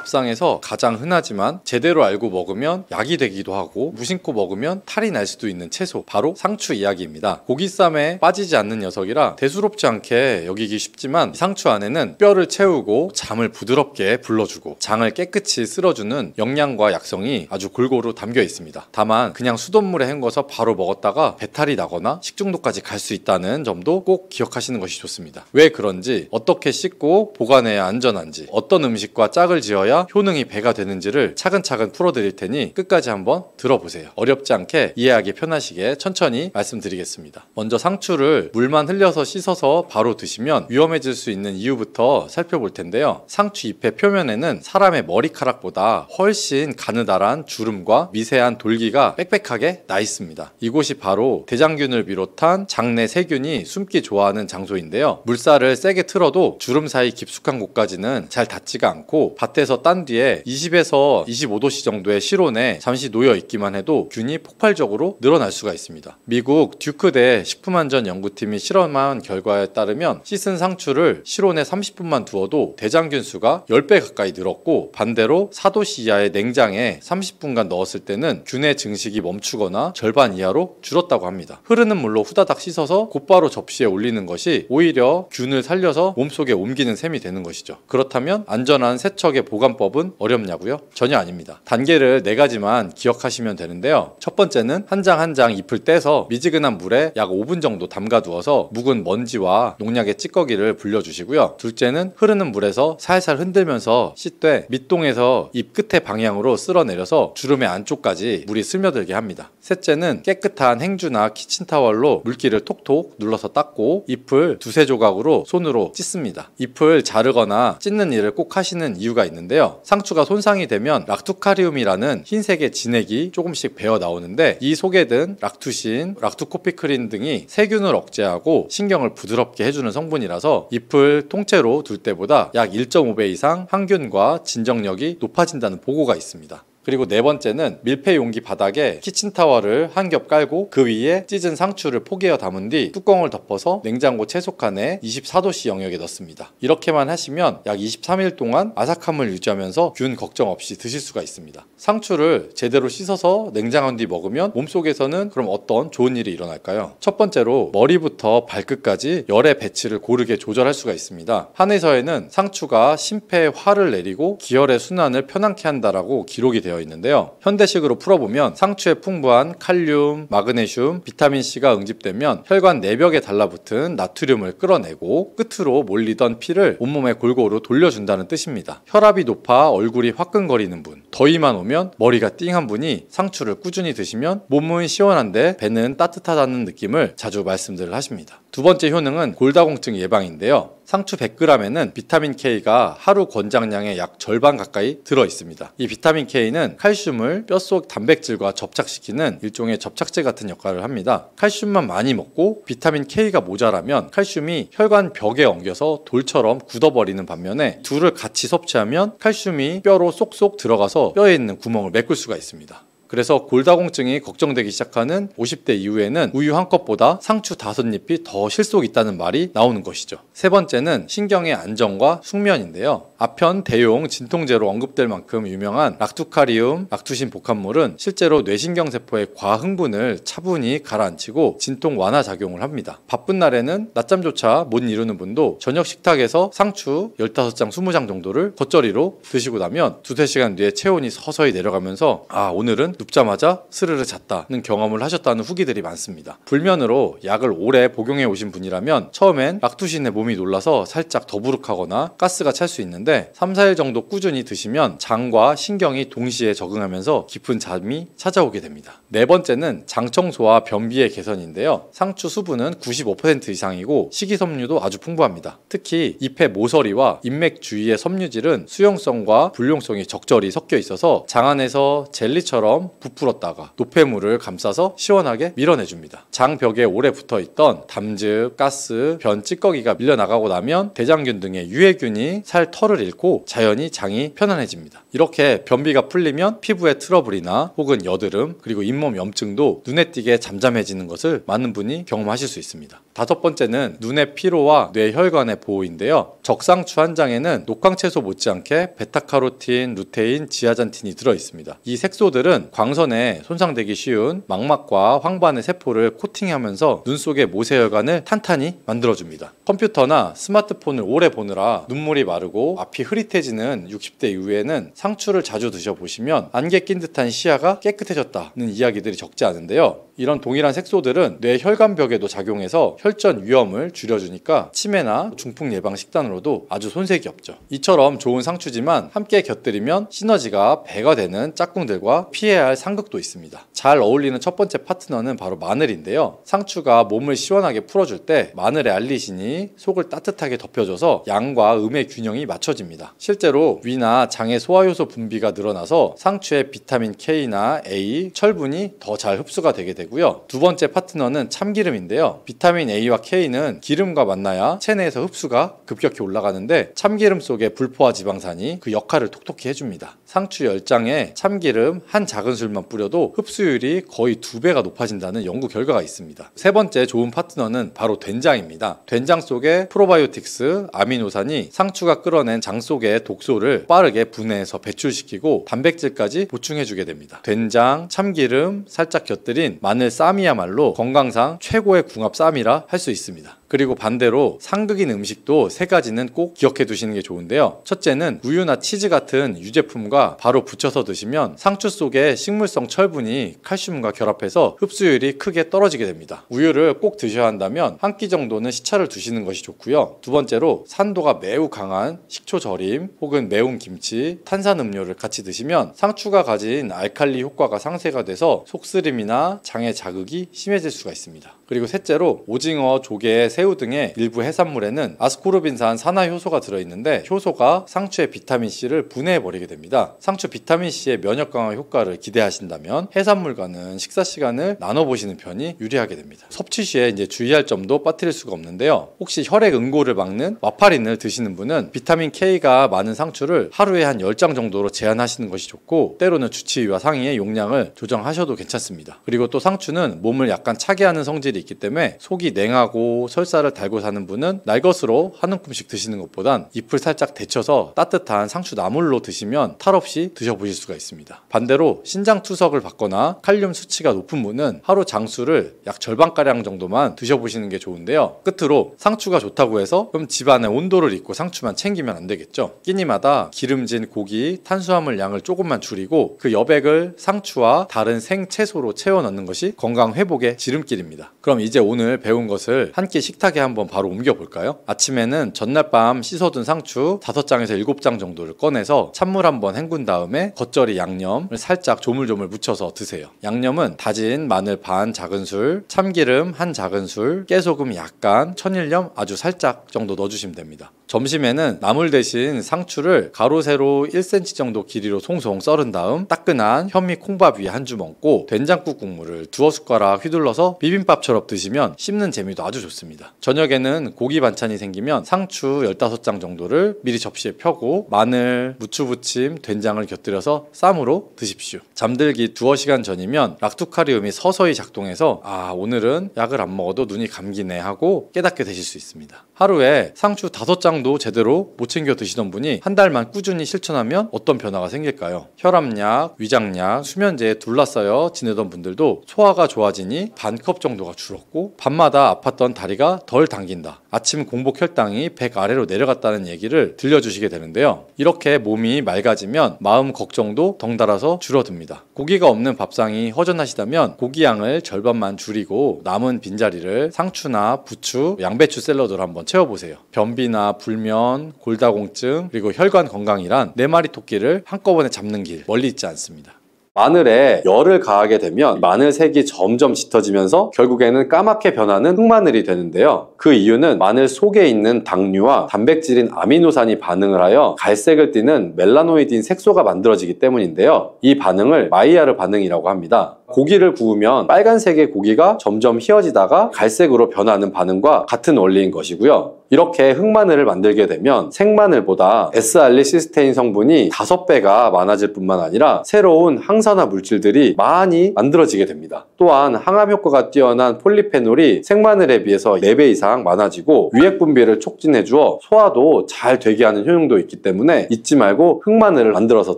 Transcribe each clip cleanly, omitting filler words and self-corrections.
밥상에서 가장 흔하지만 제대로 알고 먹으면 약이 되기도 하고 무심코 먹으면 탈이 날 수도 있는 채소, 바로 상추 이야기입니다. 고기쌈에 빠지지 않는 녀석이라 대수롭지 않게 여기기 쉽지만 상추 안에는 뼈를 채우고 잠을 부드럽게 불러주고 장을 깨끗이 쓸어주는 영양과 약성이 아주 골고루 담겨 있습니다. 다만 그냥 수돗물에 헹궈서 바로 먹었다가 배탈이 나거나 식중독까지 갈 수 있다는 점도 꼭 기억하시는 것이 좋습니다. 왜 그런지, 어떻게 씻고 보관해야 안전한지, 어떤 음식과 짝을 지어야 효능이 배가 되는지를 차근차근 풀어드릴 테니 끝까지 한번 들어보세요. 어렵지 않게 이해하기 편하시게 천천히 말씀드리겠습니다. 먼저 상추를 물만 흘려서 씻어서 바로 드시면 위험해질 수 있는 이유부터 살펴볼 텐데요. 상추 잎의 표면에는 사람의 머리카락보다 훨씬 가느다란 주름과 미세한 돌기가 빽빽하게 나 있습니다. 이곳이 바로 대장균을 비롯한 장내 세균이 숨기 좋아하는 장소인데요. 물살을 세게 틀어도 주름 사이 깊숙한 곳까지는 잘 닿지가 않고 밭에서 딴 뒤에 20에서 25도씨 정도의 실온에 잠시 놓여 있기만 해도 균이 폭발적으로 늘어날 수가 있습니다. 미국 듀크대 식품안전 연구팀이 실험한 결과에 따르면 씻은 상추를 실온에 30분만 두어도 대장균 수가 10배 가까이 늘었고, 반대로 4도씨 이하의 냉장에 30분간 넣었을 때는 균의 증식이 멈추거나 절반 이하로 줄었다고 합니다. 흐르는 물로 후다닥 씻어서 곧바로 접시에 올리는 것이 오히려 균을 살려서 몸속에 옮기는 셈이 되는 것이죠. 그렇다면 안전한 세척의 보관법은 어렵냐고요? 전혀 아닙니다. 단계를 4가지만 기억하시면 되는데요. 첫 번째는 한 장 한 장 잎을 떼서 미지근한 물에 약 5분 정도 담가두어서 묵은 먼지와 농약의 찌꺼기를 불려주시고요. 둘째는 흐르는 물에서 살살 흔들면서 씻되 밑동에서 잎 끝의 방향으로 쓸어내려서 주름의 안쪽까지 물이 스며들게 합니다. 셋째는 깨끗한 행주나 키친타월로 물기를 톡톡 눌러서 닦고 잎을 두세 조각으로 손으로 찢습니다. 잎을 자르거나 찢는 일을 꼭 하시는 이유가 있는데요. 상추가 손상이 되면 락투카리움이라는 흰색의 진액이 조금씩 배어 나오는데, 이 속에 든 락투신, 락투코피크린 등이 세균을 억제하고 신경을 부드럽게 해주는 성분이라서 잎을 통째로 둘 때보다 약 1.5배 이상 항균과 진정력이 높아진다는 보고가 있습니다. 그리고 네 번째는 밀폐 용기 바닥에 키친타월을 한 겹 깔고 그 위에 찢은 상추를 포개어 담은 뒤 뚜껑을 덮어서 냉장고 채소칸에 24도씨 영역에 넣습니다. 이렇게만 하시면 약 23일 동안 아삭함을 유지하면서 균 걱정 없이 드실 수가 있습니다. 상추를 제대로 씻어서 냉장한 뒤 먹으면 몸속에서는 그럼 어떤 좋은 일이 일어날까요? 첫 번째로 머리부터 발끝까지 열의 배치를 고르게 조절할 수가 있습니다. 한의서에는 상추가 심폐에 화를 내리고 기혈의 순환을 편안케 한다라고 기록이 되어 있는데요. 현대식으로 풀어보면 상추에 풍부한 칼륨, 마그네슘, 비타민C가 응집되면 혈관 내벽에 달라붙은 나트륨을 끌어내고 끝으로 몰리던 피를 온몸에 골고루 돌려준다는 뜻입니다. 혈압이 높아 얼굴이 화끈거리는 분, 더위만 오면 머리가 띵한 분이 상추를 꾸준히 드시면 몸은 시원한데 배는 따뜻하다는 느낌을 자주 말씀들을 하십니다. 두 번째 효능은 골다공증 예방인데요. 상추 100g에는 비타민 K가 하루 권장량의 약 절반 가까이 들어있습니다. 이 비타민 K는 칼슘을 뼛속 단백질과 접착시키는 일종의 접착제 같은 역할을 합니다. 칼슘만 많이 먹고 비타민 K가 모자라면 칼슘이 혈관 벽에 엉겨서 돌처럼 굳어버리는 반면에 둘을 같이 섭취하면 칼슘이 뼈로 쏙쏙 들어가서 뼈에 있는 구멍을 메꿀 수가 있습니다. 그래서 골다공증이 걱정되기 시작하는 50대 이후에는 우유 한 컵보다 상추 5잎이 더 실속 있다는 말이 나오는 것이죠. 세 번째는 신경의 안정과 숙면인데요. 아편, 대용, 진통제로 언급될 만큼 유명한 락투카리움, 락투신 복합물은 실제로 뇌신경세포의 과흥분을 차분히 가라앉히고 진통 완화 작용을 합니다. 바쁜 날에는 낮잠조차 못 이루는 분도 저녁 식탁에서 상추 15장, 20장 정도를 겉절이로 드시고 나면 2-3시간 뒤에 체온이 서서히 내려가면서 오늘은 눕자마자 스르르 잤다는 경험을 하셨다는 후기들이 많습니다. 불면으로 약을 오래 복용해 오신 분이라면 처음엔 락투신에 몸이 놀라서 살짝 더부룩하거나 가스가 찰 수 있는데 3-4일 정도 꾸준히 드시면 장과 신경이 동시에 적응하면서 깊은 잠이 찾아오게 됩니다. 네 번째는 장청소와 변비의 개선인데요. 상추 수분은 95% 이상이고 식이섬유도 아주 풍부합니다. 특히 잎의 모서리와 인맥 주위의 섬유질은 수용성과 불용성이 적절히 섞여 있어서 장 안에서 젤리처럼 부풀었다가 노폐물을 감싸서 시원하게 밀어내줍니다. 장벽에 오래 붙어있던 담즙, 가스, 변, 찌꺼기가 밀려나가고 나면 대장균 등의 유해균이 살 털을 잃고 자연히 장이 편안해집니다. 이렇게 변비가 풀리면 피부의 트러블이나 혹은 여드름, 그리고 잇몸 염증도 눈에 띄게 잠잠해지는 것을 많은 분이 경험하실 수 있습니다. 다섯 번째는 눈의 피로와 뇌혈관의 보호인데요. 적상추 한 장에는 녹황채소 못지않게 베타카로틴, 루테인, 지아잔틴이 들어있습니다. 이 색소들은 광선에 손상되기 쉬운 망막과 황반의 세포를 코팅하면서 눈 속의 모세혈관을 탄탄히 만들어줍니다. 컴퓨터나 스마트폰을 오래 보느라 눈물이 마르고 앞이 흐릿해지는 60대 이후에는 상추를 자주 드셔보시면 안개 낀 듯한 시야가 깨끗해졌다는 이야기들이 적지 않은데요. 이런 동일한 색소들은 뇌 혈관벽에도 작용해서 혈전 위험을 줄여주니까 치매나 중풍 예방 식단으로도 아주 손색이 없죠. 이처럼 좋은 상추지만 함께 곁들이면 시너지가 배가 되는 짝꿍들과 피해야 할 상극도 있습니다. 잘 어울리는 첫 번째 파트너는 바로 마늘인데요. 상추가 몸을 시원하게 풀어줄 때 마늘의 알리신이 속을 따뜻하게 덮여줘서 양과 음의 균형이 맞춰집니다. 실제로 위나 장의 소화효소 분비가 늘어나서 상추의 비타민 K나 A, 철분이 더 잘 흡수가 되게 되고 두 번째 파트너는 참기름인데요. 비타민 A와 K는 기름과 만나야 체내에서 흡수가 급격히 올라가는데 참기름 속의 불포화 지방산이 그 역할을 톡톡히 해줍니다. 상추 10장에 참기름 한 작은술만 뿌려도 흡수율이 거의 2배가 높아진다는 연구 결과가 있습니다. 세 번째 좋은 파트너는 바로 된장입니다. 된장 속의 프로바이오틱스, 아미노산이 상추가 끌어낸 장 속의 독소를 빠르게 분해해서 배출시키고 단백질까지 보충해주게 됩니다. 된장, 참기름, 살짝 곁들인 마늘 쌈이야말로 건강상 최고의 궁합 쌈이라 할 수 있습니다. 그리고 반대로 상극인 음식도 세 가지는 꼭 기억해 두시는 게 좋은데요. 첫째는 우유나 치즈 같은 유제품과 바로 붙여서 드시면 상추 속의 식물성 철분이 칼슘과 결합해서 흡수율이 크게 떨어지게 됩니다. 우유를 꼭 드셔야 한다면 한 끼 정도는 시차를 두시는 것이 좋고요. 두 번째로 산도가 매우 강한 식초 절임 혹은 매운 김치, 탄산음료를 같이 드시면 상추가 가진 알칼리 효과가 상쇄가 돼서 속쓰림이나 장의 자극이 심해질 수가 있습니다. 그리고 셋째로 오징어, 조개, 새우 등의 일부 해산물에는 아스코르빈산 산화효소가 들어있는데 효소가 상추의 비타민C를 분해해버리게 됩니다. 상추 비타민C의 면역 강화 효과를 기대하신다면 해산물과는 식사 시간을 나눠보시는 편이 유리하게 됩니다. 섭취 시에 이제 주의할 점도 빠뜨릴 수가 없는데요. 혹시 혈액 응고를 막는 와파린을 드시는 분은 비타민 K가 많은 상추를 하루에 한 10장 정도로 제한하시는 것이 좋고 때로는 주치의와 상의해 용량을 조정하셔도 괜찮습니다. 그리고 또 상추는 몸을 약간 차게 하는 성질이 있기 때문에 속이 냉하고 설사를 달고 사는 분은 날것으로 한 움큼씩 드시는 것보단 잎을 살짝 데쳐서 따뜻한 상추 나물로 드시면 탈 없이 드셔보실 수가 있습니다. 반대로 신장 투석을 받거나 칼륨 수치가 높은 분은 하루 장수를 약 절반가량 정도만 드셔보시는 게 좋은데요. 끝으로 상추가 좋다고 해서 그럼 집안의 온도를 잊고 상추만 챙기면 안 되겠죠. 끼니마다 기름진 고기, 탄수화물 양을 조금만 줄이고 그 여백을 상추와 다른 생채소로 채워 넣는 것이 건강 회복의 지름길입니다. 그럼 이제 오늘 배운 것을 한 끼 식탁에 한번 바로 옮겨볼까요? 아침에는 전날 밤 씻어둔 상추 5장에서 7장 정도를 꺼내서 찬물 한번 헹군 다음에 겉절이 양념을 살짝 조물조물 묻혀서 드세요. 양념은 다진 마늘 반 작은술, 참기름 한 작은술, 깨소금 약간, 천일염 아주 살짝 정도 넣어주시면 됩니다. 점심에는 나물 대신 상추를 가로 세로 1cm 정도 길이로 송송 썰은 다음 따끈한 현미 콩밥 위에 한 줌 얹고 된장국 국물을 2숟가락 휘둘러서 비빔밥처럼 드시면 씹는 재미도 아주 좋습니다. 저녁에는 고기 반찬이 생기면 상추 15장 정도를 미리 접시에 펴고 마늘, 무추부침, 된장을 곁들여서 쌈으로 드십시오. 잠들기 두어 시간 전이면 락투카리움이 서서히 작동해서 오늘은 약을 안 먹어도 눈이 감기네 하고 깨닫게 되실 수 있습니다. 하루에 상추 5장도 제대로 못 챙겨 드시던 분이 한 달만 꾸준히 실천하면 어떤 변화가 생길까요? 혈압약, 위장약, 수면제에 둘러싸여 지내던 분들도 소화가 좋아지니 반컵 정도가 줄었고 밤마다 아팠던 다리가 덜 당긴다. 아침 공복 혈당이 100 아래로 내려갔다는 얘기를 들려주시게 되는데요. 이렇게 몸이 맑아지면 마음 걱정도 덩달아서 줄어듭니다. 고기가 없는 밥상이 허전하시다면 고기 양을 절반만 줄이고 남은 빈자리를 상추나 부추, 양배추 샐러드로 한번 채워보세요. 변비나 불면, 골다공증, 그리고 혈관 건강이란 4마리 토끼를 한꺼번에 잡는 길 멀리 있지 않습니다. 마늘에 열을 가하게 되면 마늘 색이 점점 짙어지면서 결국에는 까맣게 변하는 흑마늘이 되는데요. 그 이유는 마늘 속에 있는 당류와 단백질인 아미노산이 반응을 하여 갈색을 띠는 멜라노이드인 색소가 만들어지기 때문인데요. 이 반응을 마이야르 반응이라고 합니다. 고기를 구우면 빨간색의 고기가 점점 희어지다가 갈색으로 변하는 반응과 같은 원리인 것이고요. 이렇게 흑마늘을 만들게 되면 생마늘보다 S알리시스테인 성분이 5배가 많아질 뿐만 아니라 새로운 항산화 물질들이 많이 만들어지게 됩니다. 또한 항암 효과가 뛰어난 폴리페놀이 생마늘에 비해서 4배 이상 많아지고 유액 분비를 촉진해 주어 소화도 잘 되게 하는 효능도 있기 때문에 잊지 말고 흑마늘을 만들어서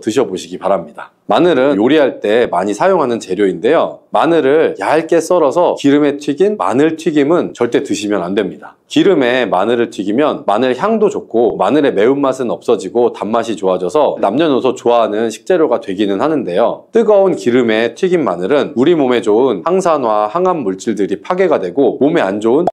드셔보시기 바랍니다. 마늘은 요리할 때 많이 사용하는 재료인데요. 마늘을 얇게 썰어서 기름에 튀긴 마늘 튀김은 절대 드시면 안 됩니다. 기름에 마늘을 튀기면 마늘 향도 좋고 마늘의 매운맛은 없어지고 단맛이 좋아져서 남녀노소 좋아하는 식재료가 되기는 하는데요. 뜨거운 기름에 튀긴 마늘은 우리 몸에 좋은 항산화, 항암 물질들이 파괴가 되고 몸에 안 좋은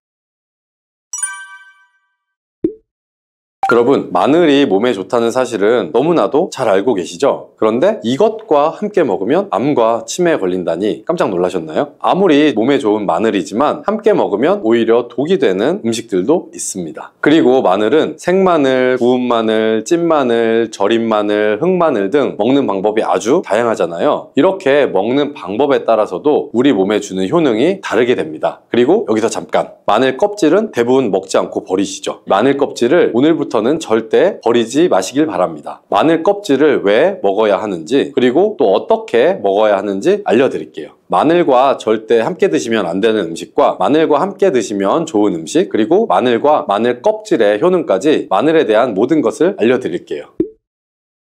여러분, 마늘이 몸에 좋다는 사실은 너무나도 잘 알고 계시죠? 그런데 이것과 함께 먹으면 암과 치매에 걸린다니 깜짝 놀라셨나요? 아무리 몸에 좋은 마늘이지만 함께 먹으면 오히려 독이 되는 음식들도 있습니다. 그리고 마늘은 생마늘, 구운 마늘, 찐 마늘, 절인 마늘, 흑마늘 등 먹는 방법이 아주 다양하잖아요. 이렇게 먹는 방법에 따라서도 우리 몸에 주는 효능이 다르게 됩니다. 그리고 여기서 잠깐, 마늘 껍질은 대부분 먹지 않고 버리시죠. 마늘 껍질을 오늘부터 는 절대 버리지 마시길 바랍니다. 마늘 껍질을 왜 먹어야 하는지 그리고 또 어떻게 먹어야 하는지 알려드릴게요. 마늘과 절대 함께 드시면 안 되는 음식과 마늘과 함께 드시면 좋은 음식 그리고 마늘과 마늘 껍질의 효능까지 마늘에 대한 모든 것을 알려드릴게요.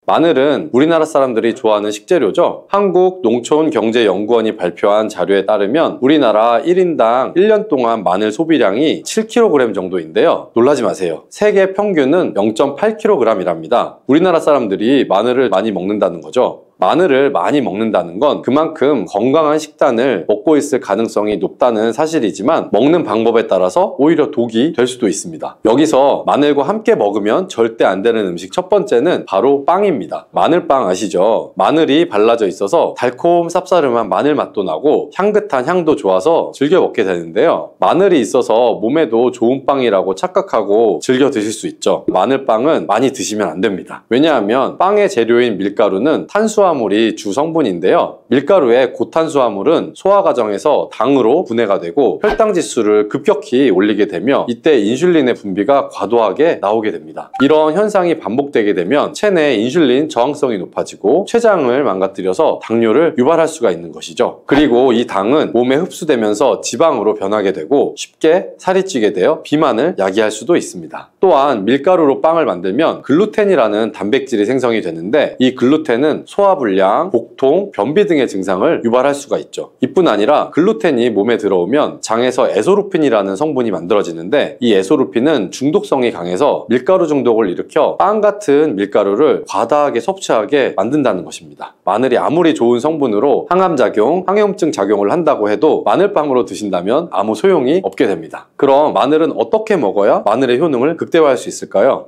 마늘은 우리나라 사람들이 좋아하는 식재료죠. 한국농촌경제연구원이 발표한 자료에 따르면 우리나라 1인당 1년 동안 마늘 소비량이 7kg 정도인데요. 놀라지 마세요. 세계 평균은 0.8kg이랍니다. 우리나라 사람들이 마늘을 많이 먹는다는 거죠. 마늘을 많이 먹는다는 건 그만큼 건강한 식단을 먹고 있을 가능성이 높다는 사실이지만 먹는 방법에 따라서 오히려 독이 될 수도 있습니다. 여기서 마늘과 함께 먹으면 절대 안 되는 음식 첫 번째는 바로 빵입니다. 마늘빵 아시죠? 마늘이 발라져 있어서 달콤 쌉싸름한 마늘 맛도 나고 향긋한 향도 좋아서 즐겨 먹게 되는데요. 마늘이 있어서 몸에도 좋은 빵이라고 착각하고 즐겨 드실 수 있죠. 마늘빵은 많이 드시면 안 됩니다. 왜냐하면 빵의 재료인 밀가루는 탄수화물이 주 성분인데요. 밀가루의 고탄수화물은 소화 과정에서 당으로 분해가 되고 혈당 지수를 급격히 올리게 되며 이때 인슐린의 분비가 과도하게 나오게 됩니다. 이런 현상이 반복되게 되면 체내 인슐린 저항성이 높아지고 췌장을 망가뜨려서 당뇨를 유발할 수가 있는 것이죠. 그리고 이 당은 몸에 흡수되면서 지방으로 변하게 되고 쉽게 살이 찌게 되어 비만을 야기할 수도 있습니다. 또한 밀가루로 빵을 만들면 글루텐이라는 단백질이 생성이 되는데 이 글루텐은 소화불량, 복통, 변비 등의 증상을 유발할 수가 있죠. 이뿐 아니라 글루텐이 몸에 들어오면 장에서 에소루핀이라는 성분이 만들어지는데 이 에소루핀은 중독성이 강해서 밀가루 중독을 일으켜 빵 같은 밀가루를 과다하게 섭취하게 만든다는 것입니다. 마늘이 아무리 좋은 성분으로 항암작용, 항염증 작용을 한다고 해도 마늘빵으로 드신다면 아무 소용이 없게 됩니다. 그럼 마늘은 어떻게 먹어야 마늘의 효능을 극대화할 수 있을까요?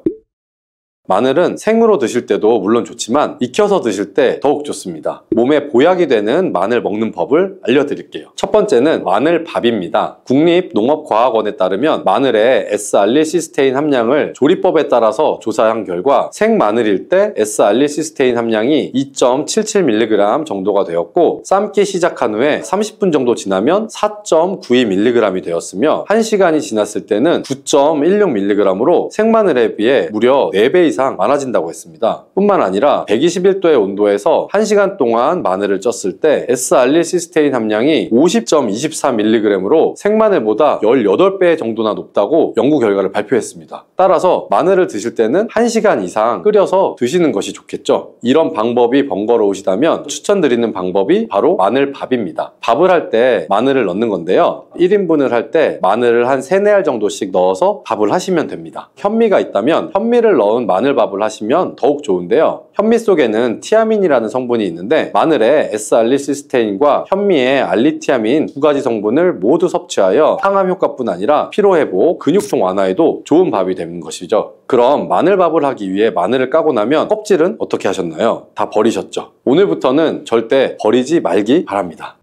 마늘은 생으로 드실 때도 물론 좋지만 익혀서 드실 때 더욱 좋습니다. 몸에 보약이 되는 마늘 먹는 법을 알려드릴게요. 첫 번째는 마늘밥입니다. 국립농업과학원에 따르면 마늘의 S알리시스테인 함량을 조리법에 따라서 조사한 결과 생마늘일 때 S알리시스테인 함량이 2.77mg 정도가 되었고 삶기 시작한 후에 30분 정도 지나면 4.92mg이 되었으며 1시간이 지났을 때는 9.16mg으로 생마늘에 비해 무려 4배 이상 많아진다고 했습니다. 뿐만 아니라 121도의 온도에서 1시간 동안 마늘을 쪘을 때 S알리시스테인 함량이 50.24mg으로 생마늘보다 18배 정도나 높다고 연구 결과를 발표했습니다. 따라서 마늘을 드실 때는 1시간 이상 끓여서 드시는 것이 좋겠죠. 이런 방법이 번거로우시다면 추천드리는 방법이 바로 마늘밥입니다. 밥을 할 때 마늘을 넣는 건데요. 1인분을 할 때 마늘을 한 3, 4알 정도씩 넣어서 밥을 하시면 됩니다. 현미가 있다면 현미를 넣은 마늘밥을 하시면 더욱 좋은데요. 현미 속에는 티아민이라는 성분이 있는데 마늘의 S알리시스테인과 현미의 알리티아민 두 가지 성분을 모두 섭취하여 항암 효과뿐 아니라 피로회복, 근육통 완화에도 좋은 밥이 되는 것이죠. 그럼 마늘밥을 하기 위해 마늘을 까고 나면 껍질은 어떻게 하셨나요? 다 버리셨죠? 오늘부터는 절대 버리지 말기 바랍니다.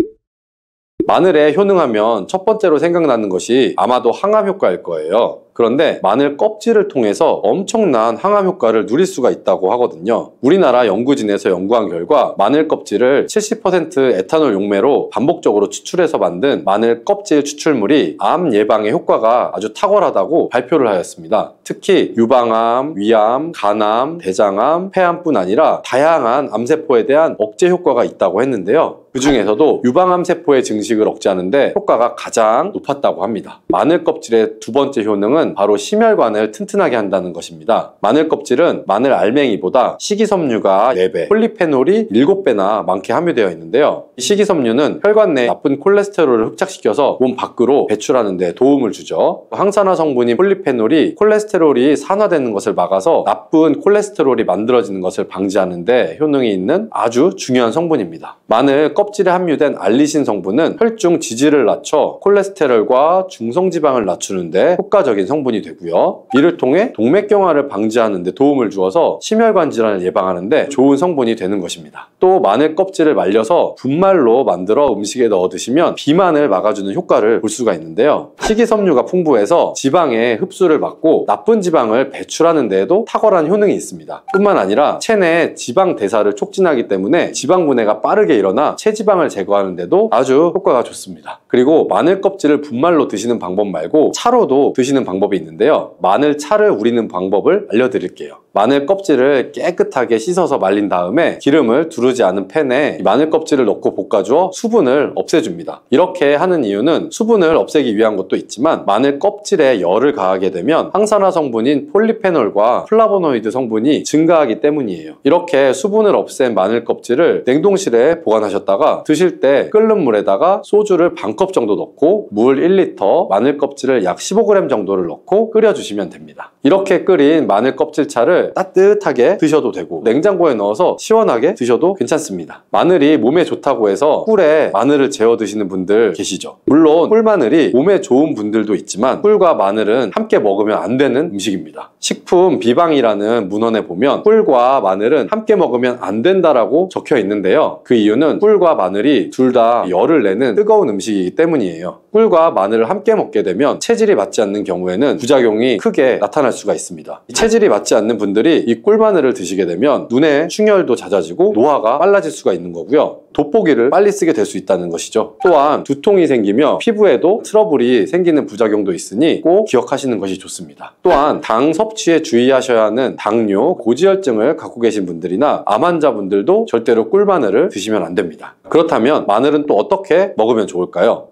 마늘에 효능하면 첫 번째로 생각나는 것이 아마도 항암 효과일 거예요. 그런데 마늘 껍질을 통해서 엄청난 항암 효과를 누릴 수가 있다고 하거든요. 우리나라 연구진에서 연구한 결과 마늘 껍질을 70% 에탄올 용매로 반복적으로 추출해서 만든 마늘 껍질 추출물이 암 예방에 효과가 아주 탁월하다고 발표를 하였습니다. 특히 유방암, 위암, 간암, 대장암, 폐암뿐 아니라 다양한 암세포에 대한 억제 효과가 있다고 했는데요. 그 중에서도 유방암 세포의 증식을 억제하는데 효과가 가장 높았다고 합니다. 마늘 껍질의 두 번째 효능은 바로 심혈관을 튼튼하게 한다는 것입니다. 마늘 껍질은 마늘 알맹이보다 식이섬유가 4배, 폴리페놀이 7배나 많게 함유되어 있는데요. 식이섬유는 혈관 내 나쁜 콜레스테롤을 흡착시켜서 몸 밖으로 배출하는 데 도움을 주죠. 항산화 성분인 폴리페놀이 콜레스테롤이 산화되는 것을 막아서 나쁜 콜레스테롤이 만들어지는 것을 방지하는 데 효능이 있는 아주 중요한 성분입니다. 마늘 껍질에 함유된 알리신 성분은 혈중 지질을 낮춰 콜레스테롤과 중성지방을 낮추는데 효과적인 성분이 되고요. 이를 통해 동맥경화를 방지하는 데 도움을 주어서 심혈관 질환을 예방하는 데 좋은 성분이 되는 것입니다. 또 마늘 껍질을 말려서 분말로 만들어 음식에 넣어 드시면 비만을 막아주는 효과를 볼 수가 있는데요. 식이섬유가 풍부해서 지방의 흡수를 막고 나쁜 지방을 배출하는 데에도 탁월한 효능이 있습니다. 뿐만 아니라 체내 지방 대사를 촉진하기 때문에 지방 분해가 빠르게 일어나 체지방을 제거하는 데도 아주 효과가 좋습니다. 그리고 마늘 껍질을 분말로 드시는 방법 말고 차로도 드시는 방법이 있는데요. 마늘 차를 우리는 방법을 알려드릴게요. 마늘 껍질을 깨끗하게 씻어서 말린 다음에 기름을 두르지 않은 팬에 마늘 껍질을 넣고 볶아주어 수분을 없애줍니다. 이렇게 하는 이유는 수분을 없애기 위한 것도 있지만 마늘 껍질에 열을 가하게 되면 항산화 성분인 폴리페놀과 플라보노이드 성분이 증가하기 때문이에요. 이렇게 수분을 없앤 마늘 껍질을 냉동실에 보관하셨다가 드실 때 끓는 물에다가 소주를 반컵 정도 넣고 물 1리터, 마늘 껍질을 약 15g 정도를 넣고 끓여주시면 됩니다. 이렇게 끓인 마늘 껍질차를 따뜻하게 드셔도 되고 냉장고에 넣어서 시원하게 드셔도 괜찮습니다. 마늘이 몸에 좋다고 해서 꿀에 마늘을 재워 드시는 분들 계시죠. 물론 꿀마늘이 몸에 좋은 분들도 있지만 꿀과 마늘은 함께 먹으면 안 되는 음식입니다. 식품 비방이라는 문헌에 보면 꿀과 마늘은 함께 먹으면 안 된다라고 적혀 있는데요. 그 이유는 꿀과 마늘이 둘 다 열을 내는 뜨거운 음식이기 때문이에요. 꿀과 마늘을 함께 먹게 되면 체질이 맞지 않는 경우에는 부작용이 크게 나타날 수가 있습니다. 체질이 맞지 않는 분들이 이 꿀마늘을 드시게 되면 눈의 충혈도 잦아지고 노화가 빨라질 수가 있는 거고요. 돋보기를 빨리 쓰게 될 수 있다는 것이죠. 또한 두통이 생기며 피부에도 트러블이 생기는 부작용도 있으니 꼭 기억하시는 것이 좋습니다. 또한 당 섭취에 주의하셔야 하는 당뇨, 고지혈증을 갖고 계신 분들이나 암 환자분들도 절대로 꿀마늘을 드시면 안 됩니다. 그렇다면 마늘은 또 어떻게 먹으면 좋을까요?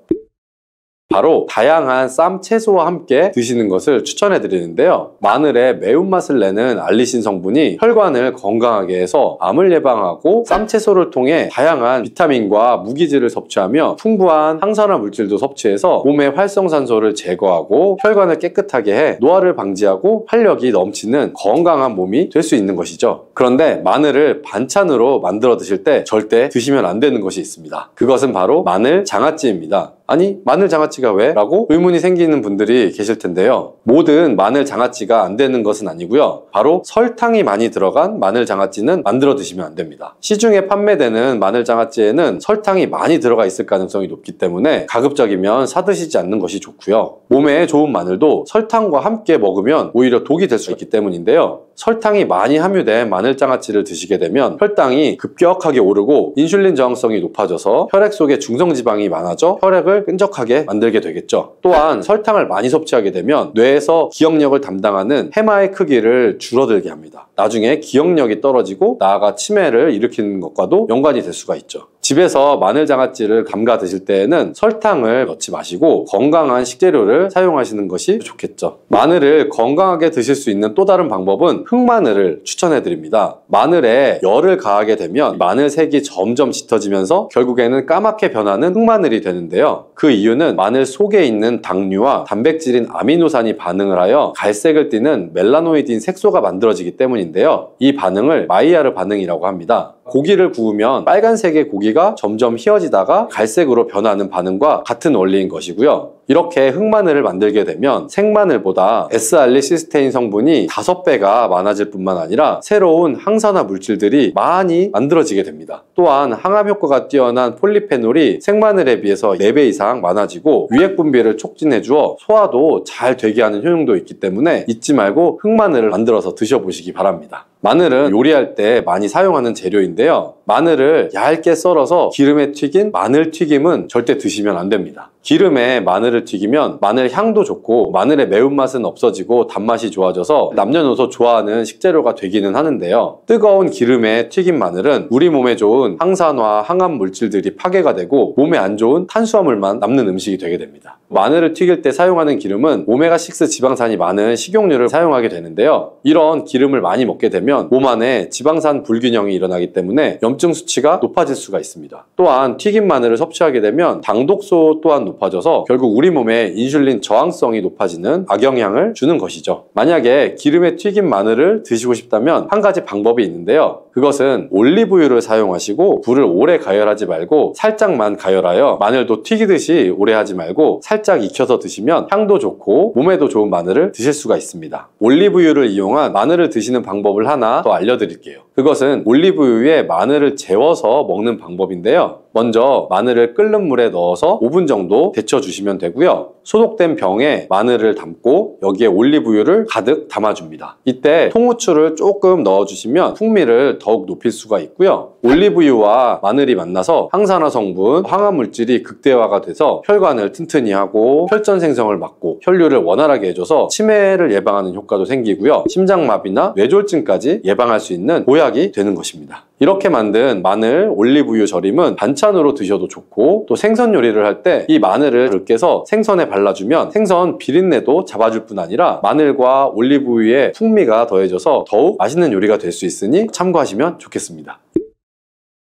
바로 다양한 쌈 채소와 함께 드시는 것을 추천해 드리는데요. 마늘의 매운맛을 내는 알리신 성분이 혈관을 건강하게 해서 암을 예방하고 쌈 채소를 통해 다양한 비타민과 무기질을 섭취하며 풍부한 항산화 물질도 섭취해서 몸의 활성산소를 제거하고 혈관을 깨끗하게 해 노화를 방지하고 활력이 넘치는 건강한 몸이 될 수 있는 것이죠. 그런데 마늘을 반찬으로 만들어 드실 때 절대 드시면 안 되는 것이 있습니다. 그것은 바로 마늘 장아찌입니다. 아니 마늘 장아찌가 왜? 라고 의문이 생기는 분들이 계실 텐데요. 모든 마늘 장아찌가 안 되는 것은 아니고요. 바로 설탕이 많이 들어간 마늘 장아찌는 만들어 드시면 안 됩니다. 시중에 판매되는 마늘 장아찌에는 설탕이 많이 들어가 있을 가능성이 높기 때문에 가급적이면 사 드시지 않는 것이 좋고요. 몸에 좋은 마늘도 설탕과 함께 먹으면 오히려 독이 될 수 있기 때문인데요. 설탕이 많이 함유된 마늘 장아찌를 드시게 되면 혈당이 급격하게 오르고 인슐린 저항성이 높아져서 혈액 속에 중성지방이 많아져 혈액을 끈적하게 만들게 되겠죠. 또한 설탕을 많이 섭취하게 되면 뇌에서 기억력을 담당하는 해마의 크기를 줄어들게 합니다. 나중에 기억력이 떨어지고 나아가 치매를 일으키는 것과도 연관이 될 수가 있죠. 집에서 마늘 장아찌를 담가 드실 때에는 설탕을 넣지 마시고 건강한 식재료를 사용하시는 것이 좋겠죠. 마늘을 건강하게 드실 수 있는 또 다른 방법은 흑마늘을 추천해 드립니다. 마늘에 열을 가하게 되면 마늘 색이 점점 짙어지면서 결국에는 까맣게 변하는 흑마늘이 되는데요. 그 이유는 마늘 속에 있는 당류와 단백질인 아미노산이 반응을 하여 갈색을 띠는 멜라노이드인 색소가 만들어지기 때문인데요. 이 반응을 마이야르 반응이라고 합니다. 고기를 구우면 빨간색의 고기가 점점 휘어지다가 갈색으로 변하는 반응과 같은 원리인 것이고요. 이렇게 흑마늘을 만들게 되면 생마늘보다 S알리시스테인 성분이 5배가 많아질 뿐만 아니라 새로운 항산화 물질들이 많이 만들어지게 됩니다. 또 또한 항암 효과가 뛰어난 폴리페놀이 생마늘에 비해서 4배 이상 많아지고 위액 분비를 촉진해 주어 소화도 잘 되게 하는 효능도 있기 때문에 잊지 말고 흑마늘을 만들어서 드셔보시기 바랍니다. 마늘은 요리할 때 많이 사용하는 재료인데요. 마늘을 얇게 썰어서 기름에 튀긴 마늘 튀김은 절대 드시면 안 됩니다. 기름에 마늘을 튀기면 마늘 향도 좋고 마늘의 매운맛은 없어지고 단맛이 좋아져서 남녀노소 좋아하는 식재료가 되기는 하는데요. 뜨거운 기름에 튀긴 마늘은 우리 몸에 좋은 항산화, 항암 물질들이 파괴가 되고 몸에 안 좋은 탄수화물만 남는 음식이 되게 됩니다. 마늘을 튀길 때 사용하는 기름은 오메가6 지방산이 많은 식용유를 사용하게 되는데요. 이런 기름을 많이 먹게 되면 몸 안에 지방산 불균형이 일어나기 때문에 염증 수치가 높아질 수가 있습니다. 또한 튀긴 마늘을 섭취하게 되면 당독소 또한 높아져서 결국 우리 몸에 인슐린 저항성이 높아지는 악영향을 주는 것이죠. 만약에 기름에 튀긴 마늘을 드시고 싶다면 한 가지 방법이 있는데요. 그것은 올리브유를 사용하시고 불을 오래 가열하지 말고 살짝만 가열하여 마늘도 튀기듯이 오래 하지 말고 살짝 익혀서 드시면 향도 좋고 몸에도 좋은 마늘을 드실 수가 있습니다. 올리브유를 이용한 마늘을 드시는 방법을 하나 더 알려드릴게요. 그것은 올리브유에 마늘을 재워서 먹는 방법인데요. 먼저 마늘을 끓는 물에 넣어서 5분 정도 데쳐주시면 되고요. 소독된 병에 마늘을 담고 여기에 올리브유를 가득 담아줍니다. 이때 통후추를 조금 넣어주시면 풍미를 더욱 높일 수가 있고요. 올리브유와 마늘이 만나서 항산화 성분, 항암 물질이 극대화가 돼서 혈관을 튼튼히 하고 혈전 생성을 막고 혈류를 원활하게 해줘서 치매를 예방하는 효과도 생기고요. 심장마비나 뇌졸중까지 예방할 수 있는 보약이 되는 것입니다. 이렇게 만든 마늘 올리브유 절임은 반찬으로 드셔도 좋고 또 생선 요리를 할 때 이 마늘을 깨서 생선에 발라주면 생선 비린내도 잡아줄 뿐 아니라 마늘과 올리브유의 풍미가 더해져서 더욱 맛있는 요리가 될 수 있으니 참고하시면 좋겠습니다.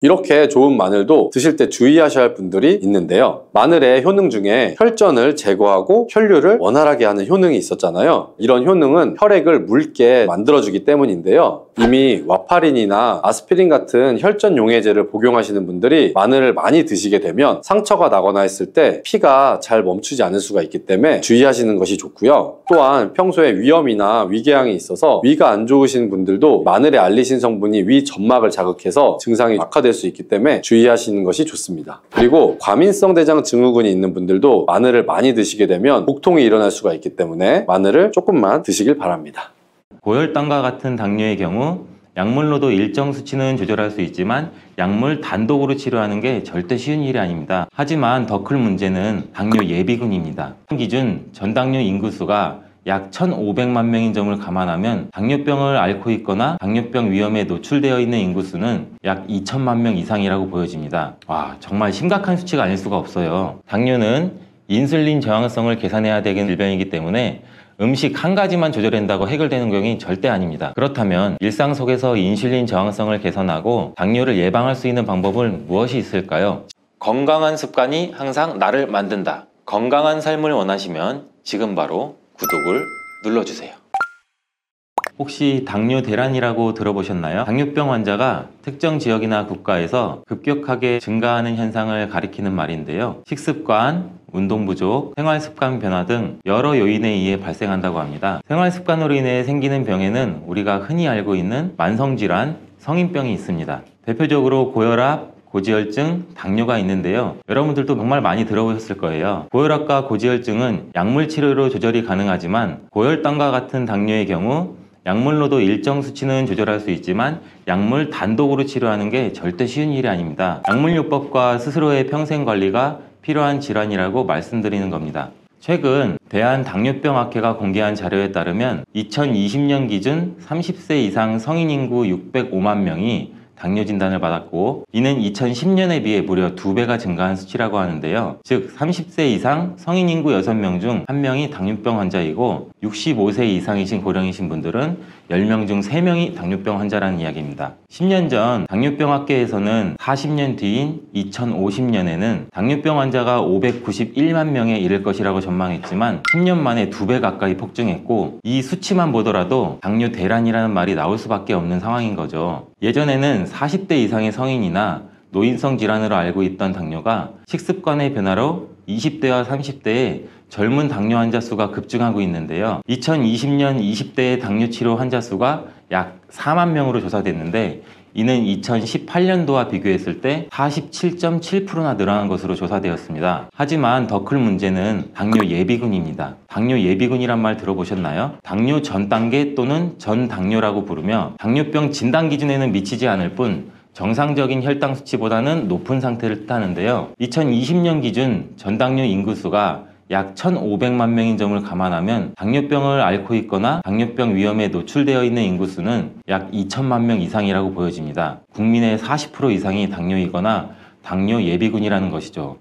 이렇게 좋은 마늘도 드실 때 주의하셔야 할 분들이 있는데요. 마늘의 효능 중에 혈전을 제거하고 혈류를 원활하게 하는 효능이 있었잖아요. 이런 효능은 혈액을 묽게 만들어주기 때문인데요. 이미 와파린이나 아스피린 같은 혈전 용해제를 복용하시는 분들이 마늘을 많이 드시게 되면 상처가 나거나 했을 때 피가 잘 멈추지 않을 수가 있기 때문에 주의하시는 것이 좋고요. 또한 평소에 위염이나 위궤양이 있어서 위가 안 좋으신 분들도 마늘의 알리신 성분이 위 점막을 자극해서 증상이 악화될 수 있기 때문에 주의하시는 것이 좋습니다. 그리고 과민성 대장 증후군이 있는 분들도 마늘을 많이 드시게 되면 복통이 일어날 수가 있기 때문에 마늘을 조금만 드시길 바랍니다. 고혈당과 같은 당뇨의 경우 약물로도 일정 수치는 조절할 수 있지만 약물 단독으로 치료하는 게 절대 쉬운 일이 아닙니다. 하지만 더 큰 문제는 당뇨 예비군입니다. 기준 전당뇨 인구수가 약 1,500만 명인 점을 감안하면 당뇨병을 앓고 있거나 당뇨병 위험에 노출되어 있는 인구수는 약 2천만 명 이상이라고 보여집니다. 와, 정말 심각한 수치가 아닐 수가 없어요. 당뇨는 인슐린 저항성을 계산해야 되는 질병이기 때문에 음식 한 가지만 조절한다고 해결되는 경우는 절대 아닙니다. 그렇다면 일상 속에서 인슐린 저항성을 개선하고 당뇨를 예방할 수 있는 방법은 무엇이 있을까요? 건강한 습관이 항상 나를 만든다. 건강한 삶을 원하시면 지금 바로 구독을 눌러주세요. 혹시 당뇨 대란이라고 들어보셨나요? 당뇨병 환자가 특정 지역이나 국가에서 급격하게 증가하는 현상을 가리키는 말인데요. 식습관, 운동 부족, 생활습관 변화 등 여러 요인에 의해 발생한다고 합니다. 생활습관으로 인해 생기는 병에는 우리가 흔히 알고 있는 만성질환, 성인병이 있습니다. 대표적으로 고혈압, 고지혈증, 당뇨가 있는데요. 여러분들도 정말 많이 들어보셨을 거예요. 고혈압과 고지혈증은 약물 치료로 조절이 가능하지만 고혈당과 같은 당뇨의 경우 약물로도 일정 수치는 조절할 수 있지만 약물 단독으로 치료하는 게 절대 쉬운 일이 아닙니다. 약물요법과 스스로의 평생관리가 필요한 질환이라고 말씀드리는 겁니다. 최근 대한당뇨병학회가 공개한 자료에 따르면 2020년 기준 30세 이상 성인 인구 605만 명이 당뇨 진단을 받았고 이는 2010년에 비해 무려 2배가 증가한 수치라고 하는데요. 즉 30세 이상 성인 인구 6명 중 1명이 당뇨병 환자이고 65세 이상이신 고령이신 분들은 10명 중 3명이 당뇨병 환자라는 이야기입니다. 10년 전 당뇨병 학계에서는 40년 뒤인 2050년에는 당뇨병 환자가 591만 명에 이를 것이라고 전망했지만 10년 만에 2배 가까이 폭증했고 이 수치만 보더라도 당뇨 대란이라는 말이 나올 수밖에 없는 상황인 거죠. 예전에는 40대 이상의 성인이나 노인성 질환으로 알고 있던 당뇨가 식습관의 변화로 20대와 30대에 젊은 당뇨 환자 수가 급증하고 있는데요. 2020년 20대의 당뇨 치료 환자 수가 약 4만 명으로 조사됐는데 이는 2018년도와 비교했을 때 47.7%나 늘어난 것으로 조사되었습니다. 하지만 더 큰 문제는 당뇨 예비군입니다. 당뇨 예비군이란 말 들어보셨나요? 당뇨 전 단계 또는 전 당뇨라고 부르며 당뇨병 진단 기준에는 미치지 않을 뿐 정상적인 혈당 수치보다는 높은 상태를 뜻하는데요. 2020년 기준 전당뇨 인구수가 약 1,500만 명인 점을 감안하면 당뇨병을 앓고 있거나 당뇨병 위험에 노출되어 있는 인구수는 약 2천만 명 이상이라고 보여집니다. 국민의 40% 이상이 당뇨이거나 당뇨 예비군이라는 것이죠.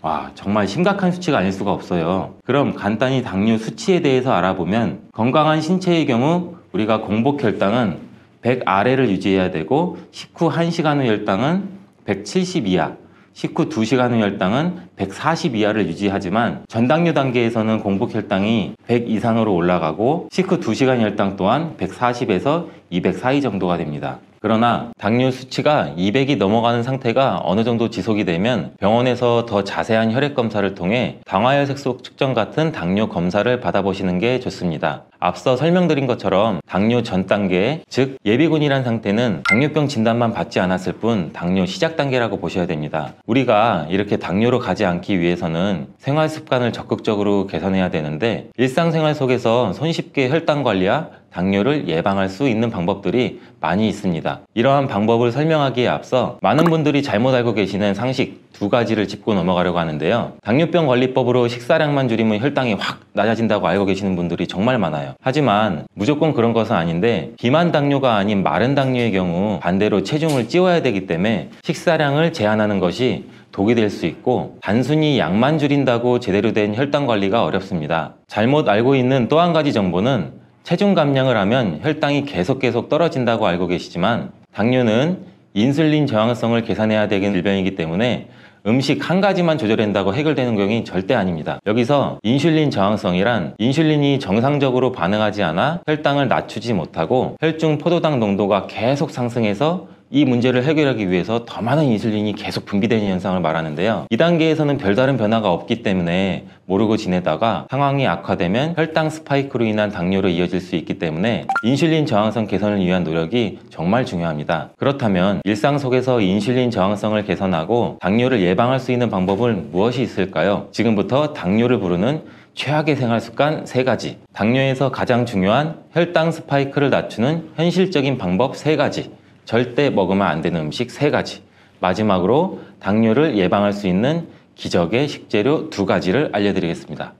와, 정말 심각한 수치가 아닐 수가 없어요. 그럼 간단히 당뇨 수치에 대해서 알아보면 건강한 신체의 경우 우리가 공복 혈당은 100 아래를 유지해야 되고 식후 1시간 후 혈당은 170 이하, 식후 2시간 후 혈당은 140 이하를 유지하지만 전당뇨 단계에서는 공복 혈당이 100 이상으로 올라가고 식후 2시간 혈당 또한 140에서 200 사이 정도가 됩니다. 그러나 당뇨 수치가 200이 넘어가는 상태가 어느 정도 지속이 되면 병원에서 더 자세한 혈액 검사를 통해 당화혈 색소 측정 같은 당뇨 검사를 받아보시는 게 좋습니다. 앞서 설명드린 것처럼 당뇨 전 단계, 즉 예비군이란 상태는 당뇨병 진단만 받지 않았을 뿐 당뇨 시작 단계라고 보셔야 됩니다. 우리가 이렇게 당뇨로 가지 않기 위해서는 생활 습관을 적극적으로 개선해야 되는데 일상생활 속에서 손쉽게 혈당 관리와 당뇨를 예방할 수 있는 방법들이 많이 있습니다. 이러한 방법을 설명하기에 앞서 많은 분들이 잘못 알고 계시는 상식 2가지를 짚고 넘어가려고 하는데요. 당뇨병 관리법으로 식사량만 줄이면 혈당이 확 낮아진다고 알고 계시는 분들이 정말 많아요. 하지만 무조건 그런 것은 아닌데 비만 당뇨가 아닌 마른 당뇨의 경우 반대로 체중을 찌워야 되기 때문에 식사량을 제한하는 것이 독이 될 수 있고 단순히 양만 줄인다고 제대로 된 혈당 관리가 어렵습니다. 잘못 알고 있는 또 한 가지 정보는 체중 감량을 하면 혈당이 계속 떨어진다고 알고 계시지만 당뇨는 인슐린 저항성을 계산해야 되는 질병이기 때문에 음식 한 가지만 조절한다고 해결되는 경우는 절대 아닙니다. 여기서 인슐린 저항성이란 인슐린이 정상적으로 반응하지 않아 혈당을 낮추지 못하고 혈중 포도당 농도가 계속 상승해서 이 문제를 해결하기 위해서 더 많은 인슐린이 계속 분비되는 현상을 말하는데요. 이 단계에서는 별다른 변화가 없기 때문에 모르고 지내다가 상황이 악화되면 혈당 스파이크로 인한 당뇨로 이어질 수 있기 때문에 인슐린 저항성 개선을 위한 노력이 정말 중요합니다. 그렇다면 일상 속에서 인슐린 저항성을 개선하고 당뇨를 예방할 수 있는 방법은 무엇이 있을까요? 지금부터 당뇨를 부르는 최악의 생활 습관 3가지, 당뇨에서 가장 중요한 혈당 스파이크를 낮추는 현실적인 방법 3가지, 절대 먹으면 안 되는 음식 3가지, 마지막으로 당뇨를 예방할 수 있는 기적의 식재료 2가지를 알려드리겠습니다.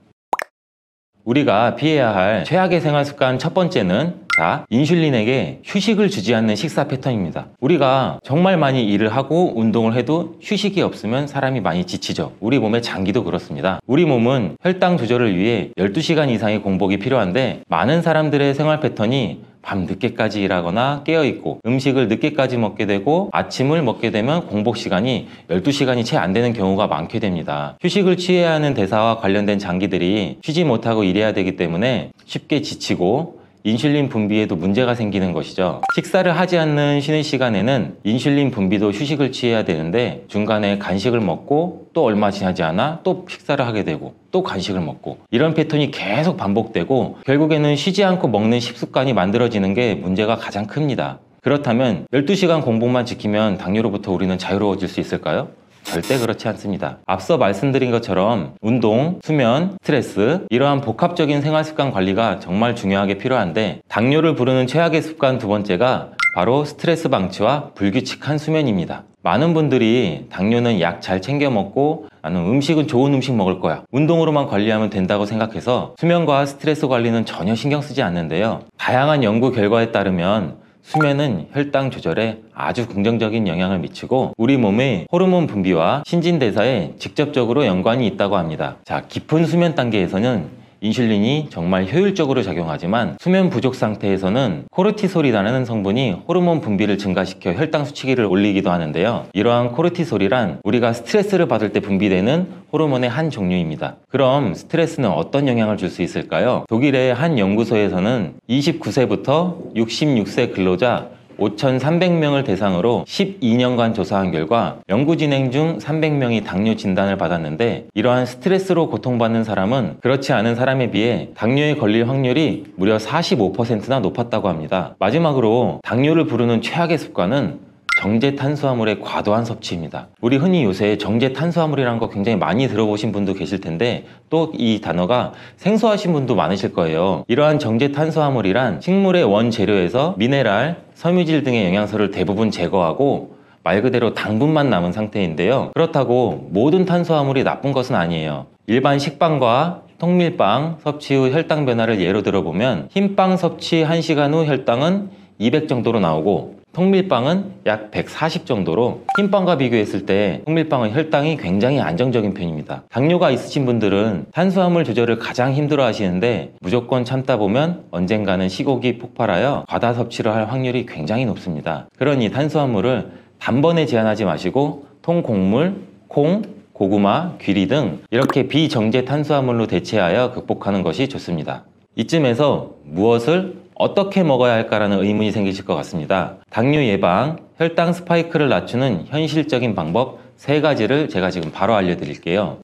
우리가 피해야 할 최악의 생활 습관 첫 번째는 인슐린에게 휴식을 주지 않는 식사 패턴입니다. 우리가 정말 많이 일을 하고 운동을 해도 휴식이 없으면 사람이 많이 지치죠. 우리 몸의 장기도 그렇습니다. 우리 몸은 혈당 조절을 위해 12시간 이상의 공복이 필요한데 많은 사람들의 생활 패턴이 밤 늦게까지 일하거나 깨어있고 음식을 늦게까지 먹게 되고 아침을 먹게 되면 공복 시간이 12시간이 채 안 되는 경우가 많게 됩니다. 휴식을 취해야 하는 대사와 관련된 장기들이 쉬지 못하고 일해야 되기 때문에 쉽게 지치고 인슐린 분비에도 문제가 생기는 것이죠. 식사를 하지 않는 쉬는 시간에는 인슐린 분비도 휴식을 취해야 되는데 중간에 간식을 먹고 또 얼마 지나지 않아 또 식사를 하게 되고 또 간식을 먹고 이런 패턴이 계속 반복되고 결국에는 쉬지 않고 먹는 식습관이 만들어지는 게 문제가 가장 큽니다. 그렇다면 12시간 공복만 지키면 당뇨로부터 우리는 자유로워질 수 있을까요? 절대 그렇지 않습니다. 앞서 말씀드린 것처럼 운동, 수면, 스트레스 이러한 복합적인 생활습관 관리가 정말 중요하게 필요한데 당뇨를 부르는 최악의 습관 2번째가 바로 스트레스 방치와 불규칙한 수면입니다. 많은 분들이 당뇨는 약 잘 챙겨 먹고 나는 음식은 좋은 음식 먹을 거야, 운동으로만 관리하면 된다고 생각해서 수면과 스트레스 관리는 전혀 신경 쓰지 않는데요. 다양한 연구 결과에 따르면 수면은 혈당 조절에 아주 긍정적인 영향을 미치고 우리 몸의 호르몬 분비와 신진대사에 직접적으로 연관이 있다고 합니다. 깊은 수면 단계에서는 인슐린이 정말 효율적으로 작용하지만 수면 부족 상태에서는 코르티솔이라는 성분이 호르몬 분비를 증가시켜 혈당 수치기를 올리기도 하는데요. 이러한 코르티솔이란 우리가 스트레스를 받을 때 분비되는 호르몬의 한 종류입니다. 그럼 스트레스는 어떤 영향을 줄 수 있을까요? 독일의 한 연구소에서는 29세부터 66세 근로자 5,300명을 대상으로 12년간 조사한 결과 연구 진행 중 300명이 당뇨 진단을 받았는데 이러한 스트레스로 고통받는 사람은 그렇지 않은 사람에 비해 당뇨에 걸릴 확률이 무려 45%나 높았다고 합니다. 마지막으로 당뇨를 부르는 최악의 습관은 정제 탄수화물의 과도한 섭취입니다. 우리 흔히 요새 정제 탄수화물이라는 거 굉장히 많이 들어보신 분도 계실 텐데 또 이 단어가 생소하신 분도 많으실 거예요. 이러한 정제 탄수화물이란 식물의 원재료에서 미네랄, 섬유질 등의 영양소를 대부분 제거하고 말 그대로 당분만 남은 상태인데요. 그렇다고 모든 탄수화물이 나쁜 것은 아니에요. 일반 식빵과 통밀빵 섭취 후 혈당 변화를 예로 들어보면 흰빵 섭취 1시간 후 혈당은 200 정도로 나오고 통밀빵은 약 140 정도로 흰빵과 비교했을 때 통밀빵은 혈당이 굉장히 안정적인 편입니다. 당뇨가 있으신 분들은 탄수화물 조절을 가장 힘들어 하시는데 무조건 참다 보면 언젠가는 시국이 폭발하여 과다 섭취를 할 확률이 굉장히 높습니다. 그러니 탄수화물을 단번에 제한하지 마시고 통곡물, 콩, 고구마, 귀리 등 이렇게 비정제 탄수화물로 대체하여 극복하는 것이 좋습니다. 이쯤에서 무엇을 어떻게 먹어야 할까라는 의문이 생기실 것 같습니다. 당뇨 예방, 혈당 스파이크를 낮추는 현실적인 방법 3가지를 제가 지금 바로 알려드릴게요.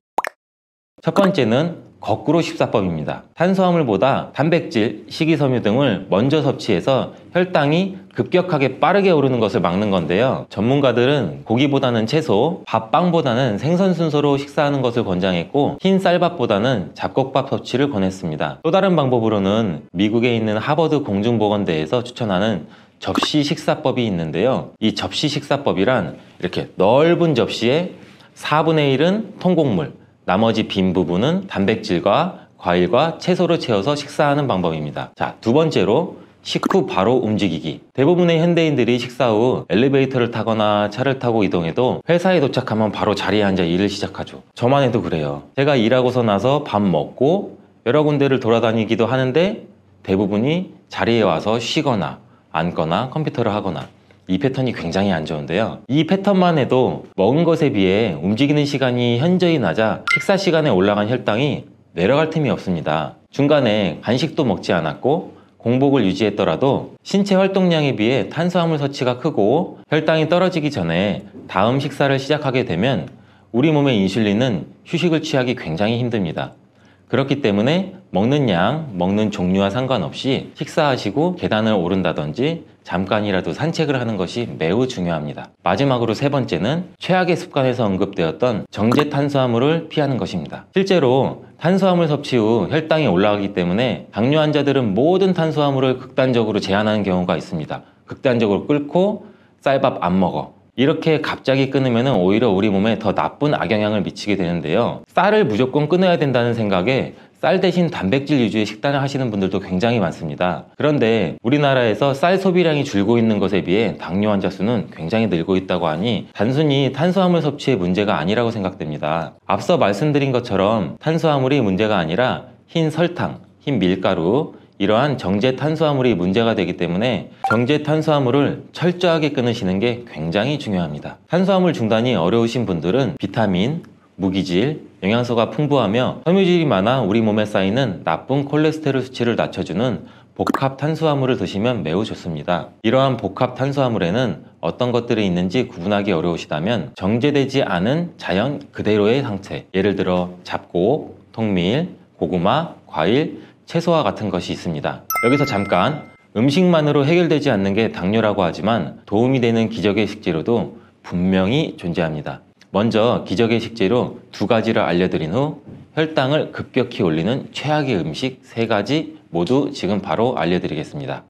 첫 번째는 거꾸로 식사법입니다. 탄수화물보다 단백질, 식이섬유 등을 먼저 섭취해서 혈당이 급격하게 빠르게 오르는 것을 막는 건데요. 전문가들은 고기보다는 채소, 밥, 빵보다는 생선 순서로 식사하는 것을 권장했고 흰 쌀밥보다는 잡곡밥 섭취를 권했습니다. 또 다른 방법으로는 미국에 있는 하버드 공중보건대에서 추천하는 접시 식사법이 있는데요. 이 접시 식사법이란 이렇게 넓은 접시에 4분의 1은 통곡물, 나머지 빈 부분은 단백질과 과일과 채소로 채워서 식사하는 방법입니다. 자, 두 번째로 식후 바로 움직이기. 대부분의 현대인들이 식사 후 엘리베이터를 타거나 차를 타고 이동해도 회사에 도착하면 바로 자리에 앉아 일을 시작하죠. 저만 해도 그래요. 제가 일하고서 나서 밥 먹고 여러 군데를 돌아다니기도 하는데 대부분이 자리에 와서 쉬거나 앉거나 컴퓨터를 하거나 이 패턴이 굉장히 안 좋은데요. 이 패턴만 해도 먹은 것에 비해 움직이는 시간이 현저히 낮아 식사 시간에 올라간 혈당이 내려갈 틈이 없습니다. 중간에 간식도 먹지 않았고 공복을 유지했더라도 신체 활동량에 비해 탄수화물 섭취가 크고 혈당이 떨어지기 전에 다음 식사를 시작하게 되면 우리 몸의 인슐린은 휴식을 취하기 굉장히 힘듭니다. 그렇기 때문에 먹는 양, 먹는 종류와 상관없이 식사하시고 계단을 오른다든지 잠깐이라도 산책을 하는 것이 매우 중요합니다. 마지막으로 3번째는 최악의 습관에서 언급되었던 정제 탄수화물을 피하는 것입니다. 실제로 탄수화물 섭취 후 혈당이 올라가기 때문에 당뇨 환자들은 모든 탄수화물을 극단적으로 제한하는 경우가 있습니다. 극단적으로 끊고 쌀밥 안 먹어. 이렇게 갑자기 끊으면 오히려 우리 몸에 더 나쁜 악영향을 미치게 되는데요. 쌀을 무조건 끊어야 된다는 생각에 쌀 대신 단백질 위주의 식단을 하시는 분들도 굉장히 많습니다. 그런데 우리나라에서 쌀 소비량이 줄고 있는 것에 비해 당뇨 환자 수는 굉장히 늘고 있다고 하니 단순히 탄수화물 섭취의 문제가 아니라고 생각됩니다. 앞서 말씀드린 것처럼 탄수화물이 문제가 아니라 흰 설탕, 흰 밀가루, 이러한 정제 탄수화물이 문제가 되기 때문에 정제 탄수화물을 철저하게 끊으시는 게 굉장히 중요합니다. 탄수화물 중단이 어려우신 분들은 비타민, 무기질, 영양소가 풍부하며 섬유질이 많아 우리 몸에 쌓이는 나쁜 콜레스테롤 수치를 낮춰주는 복합 탄수화물을 드시면 매우 좋습니다. 이러한 복합 탄수화물에는 어떤 것들이 있는지 구분하기 어려우시다면 정제되지 않은 자연 그대로의 상태, 예를 들어 잡곡, 통밀, 고구마, 과일, 채소와 같은 것이 있습니다. 여기서 잠깐 음식만으로 해결되지 않는 게 당뇨라고 하지만 도움이 되는 기적의 식재료도 분명히 존재합니다. 먼저 기적의 식재료 2가지를 알려드린 후 혈당을 급격히 올리는 최악의 음식 3가지 모두 지금 바로 알려드리겠습니다.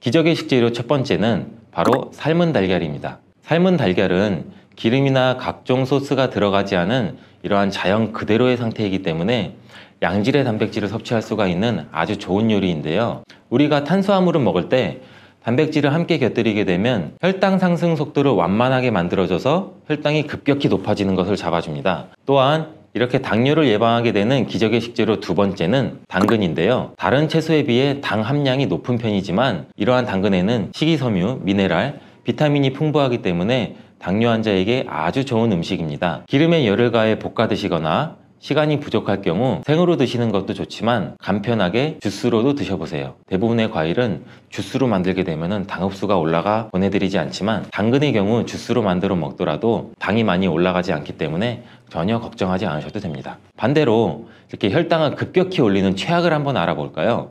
기적의 식재료 첫 번째는 바로 삶은 달걀입니다. 삶은 달걀은 기름이나 각종 소스가 들어가지 않은 이러한 자연 그대로의 상태이기 때문에 양질의 단백질을 섭취할 수가 있는 아주 좋은 요리인데요. 우리가 탄수화물을 먹을 때 단백질을 함께 곁들이게 되면 혈당 상승 속도를 완만하게 만들어줘서 혈당이 급격히 높아지는 것을 잡아줍니다. 또한 이렇게 당뇨를 예방하게 되는 기적의 식재료 2번째는 당근인데요. 다른 채소에 비해 당 함량이 높은 편이지만 이러한 당근에는 식이섬유, 미네랄, 비타민이 풍부하기 때문에 당뇨 환자에게 아주 좋은 음식입니다. 기름에 열을 가해 볶아 드시거나 시간이 부족할 경우 생으로 드시는 것도 좋지만 간편하게 주스로도 드셔보세요. 대부분의 과일은 주스로 만들게 되면 당흡수가 올라가 보내드리지 않지만 당근의 경우 주스로 만들어 먹더라도 당이 많이 올라가지 않기 때문에 전혀 걱정하지 않으셔도 됩니다. 반대로 이렇게 혈당을 급격히 올리는 최악을 한번 알아볼까요?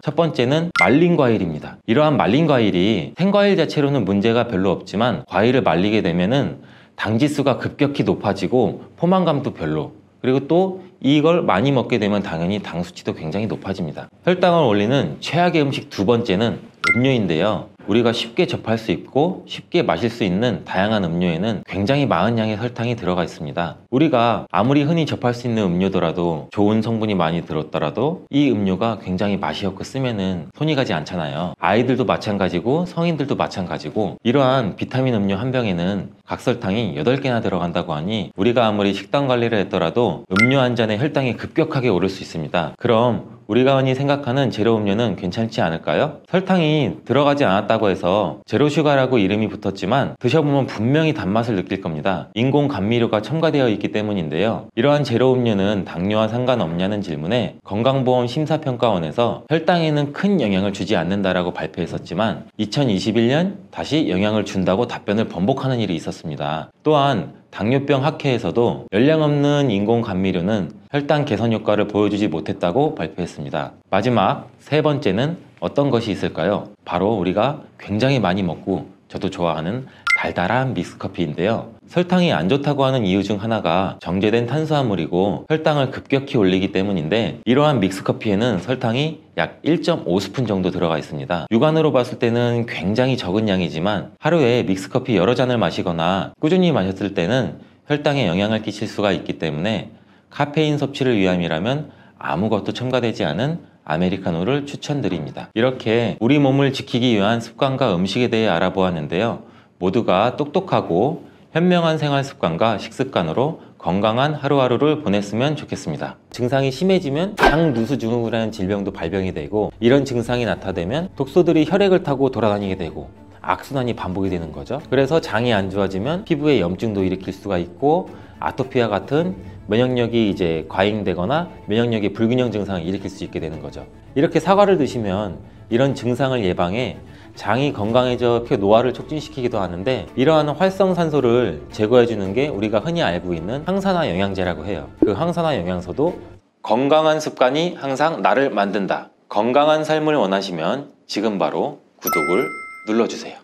첫 번째는 말린 과일입니다. 이러한 말린 과일이 생과일 자체로는 문제가 별로 없지만 과일을 말리게 되면은 당지수가 급격히 높아지고 포만감도 별로, 그리고 또 이걸 많이 먹게 되면 당연히 당 수치도 굉장히 높아집니다. 혈당을 올리는 최악의 음식 두 번째는 음료인데요. 우리가 쉽게 접할 수 있고 쉽게 마실 수 있는 다양한 음료에는 굉장히 많은 양의 설탕이 들어가 있습니다. 우리가 아무리 흔히 접할 수 있는 음료더라도, 좋은 성분이 많이 들었더라도 이 음료가 굉장히 맛이 없고 쓰면은 손이 가지 않잖아요. 아이들도 마찬가지고 성인들도 마찬가지고, 이러한 비타민 음료 한 병에는 각설탕이 8개나 들어간다고 하니 우리가 아무리 식단 관리를 했더라도 음료 한 잔에 혈당이 급격하게 오를 수 있습니다. 그럼 우리가 흔히 생각하는 제로 음료는 괜찮지 않을까요? 설탕이 들어가지 않았다고 해서 제로슈가라고 이름이 붙었지만 드셔보면 분명히 단맛을 느낄 겁니다. 인공 감미료가 첨가되어 있기 때문인데요. 이러한 제로 음료는 당뇨와 상관없냐는 질문에 건강보험 심사평가원에서 혈당에는 큰 영향을 주지 않는다라고 발표했었지만 2021년 다시 영향을 준다고 답변을 번복하는 일이 있었습니다. 또한 당뇨병 학회에서도 열량 없는 인공 감미료는 혈당 개선 효과를 보여주지 못했다고 발표했습니다. 마지막 세 번째는 어떤 것이 있을까요? 바로 우리가 굉장히 많이 먹고 저도 좋아하는 달달한 믹스커피인데요. 설탕이 안 좋다고 하는 이유 중 하나가 정제된 탄수화물이고 혈당을 급격히 올리기 때문인데, 이러한 믹스커피에는 설탕이 약 1.5스푼 정도 들어가 있습니다. 육안으로 봤을 때는 굉장히 적은 양이지만 하루에 믹스커피 여러 잔을 마시거나 꾸준히 마셨을 때는 혈당에 영향을 끼칠 수가 있기 때문에 카페인 섭취를 위함이라면 아무것도 첨가되지 않은 아메리카노를 추천드립니다. 이렇게 우리 몸을 지키기 위한 습관과 음식에 대해 알아보았는데요. 모두가 똑똑하고 현명한 생활 습관과 식습관으로 건강한 하루하루를 보냈으면 좋겠습니다. 증상이 심해지면 당누수증후군이라는 질병도 발병이 되고, 이런 증상이 나타나면 독소들이 혈액을 타고 돌아다니게 되고 악순환이 반복이 되는 거죠. 그래서 장이 안 좋아지면 피부에 염증도 일으킬 수가 있고 아토피와 같은 면역력이 이제 과잉되거나 면역력의 불균형 증상을 일으킬 수 있게 되는 거죠. 이렇게 사과를 드시면 이런 증상을 예방해 장이 건강해져 피 노화를 촉진시키기도 하는데, 이러한 활성산소를 제거해 주는 게 우리가 흔히 알고 있는 항산화 영양제라고 해요. 그 항산화 영양소도 건강한 습관이 항상 나를 만든다. 건강한 삶을 원하시면 지금 바로 구독을 눌러주세요.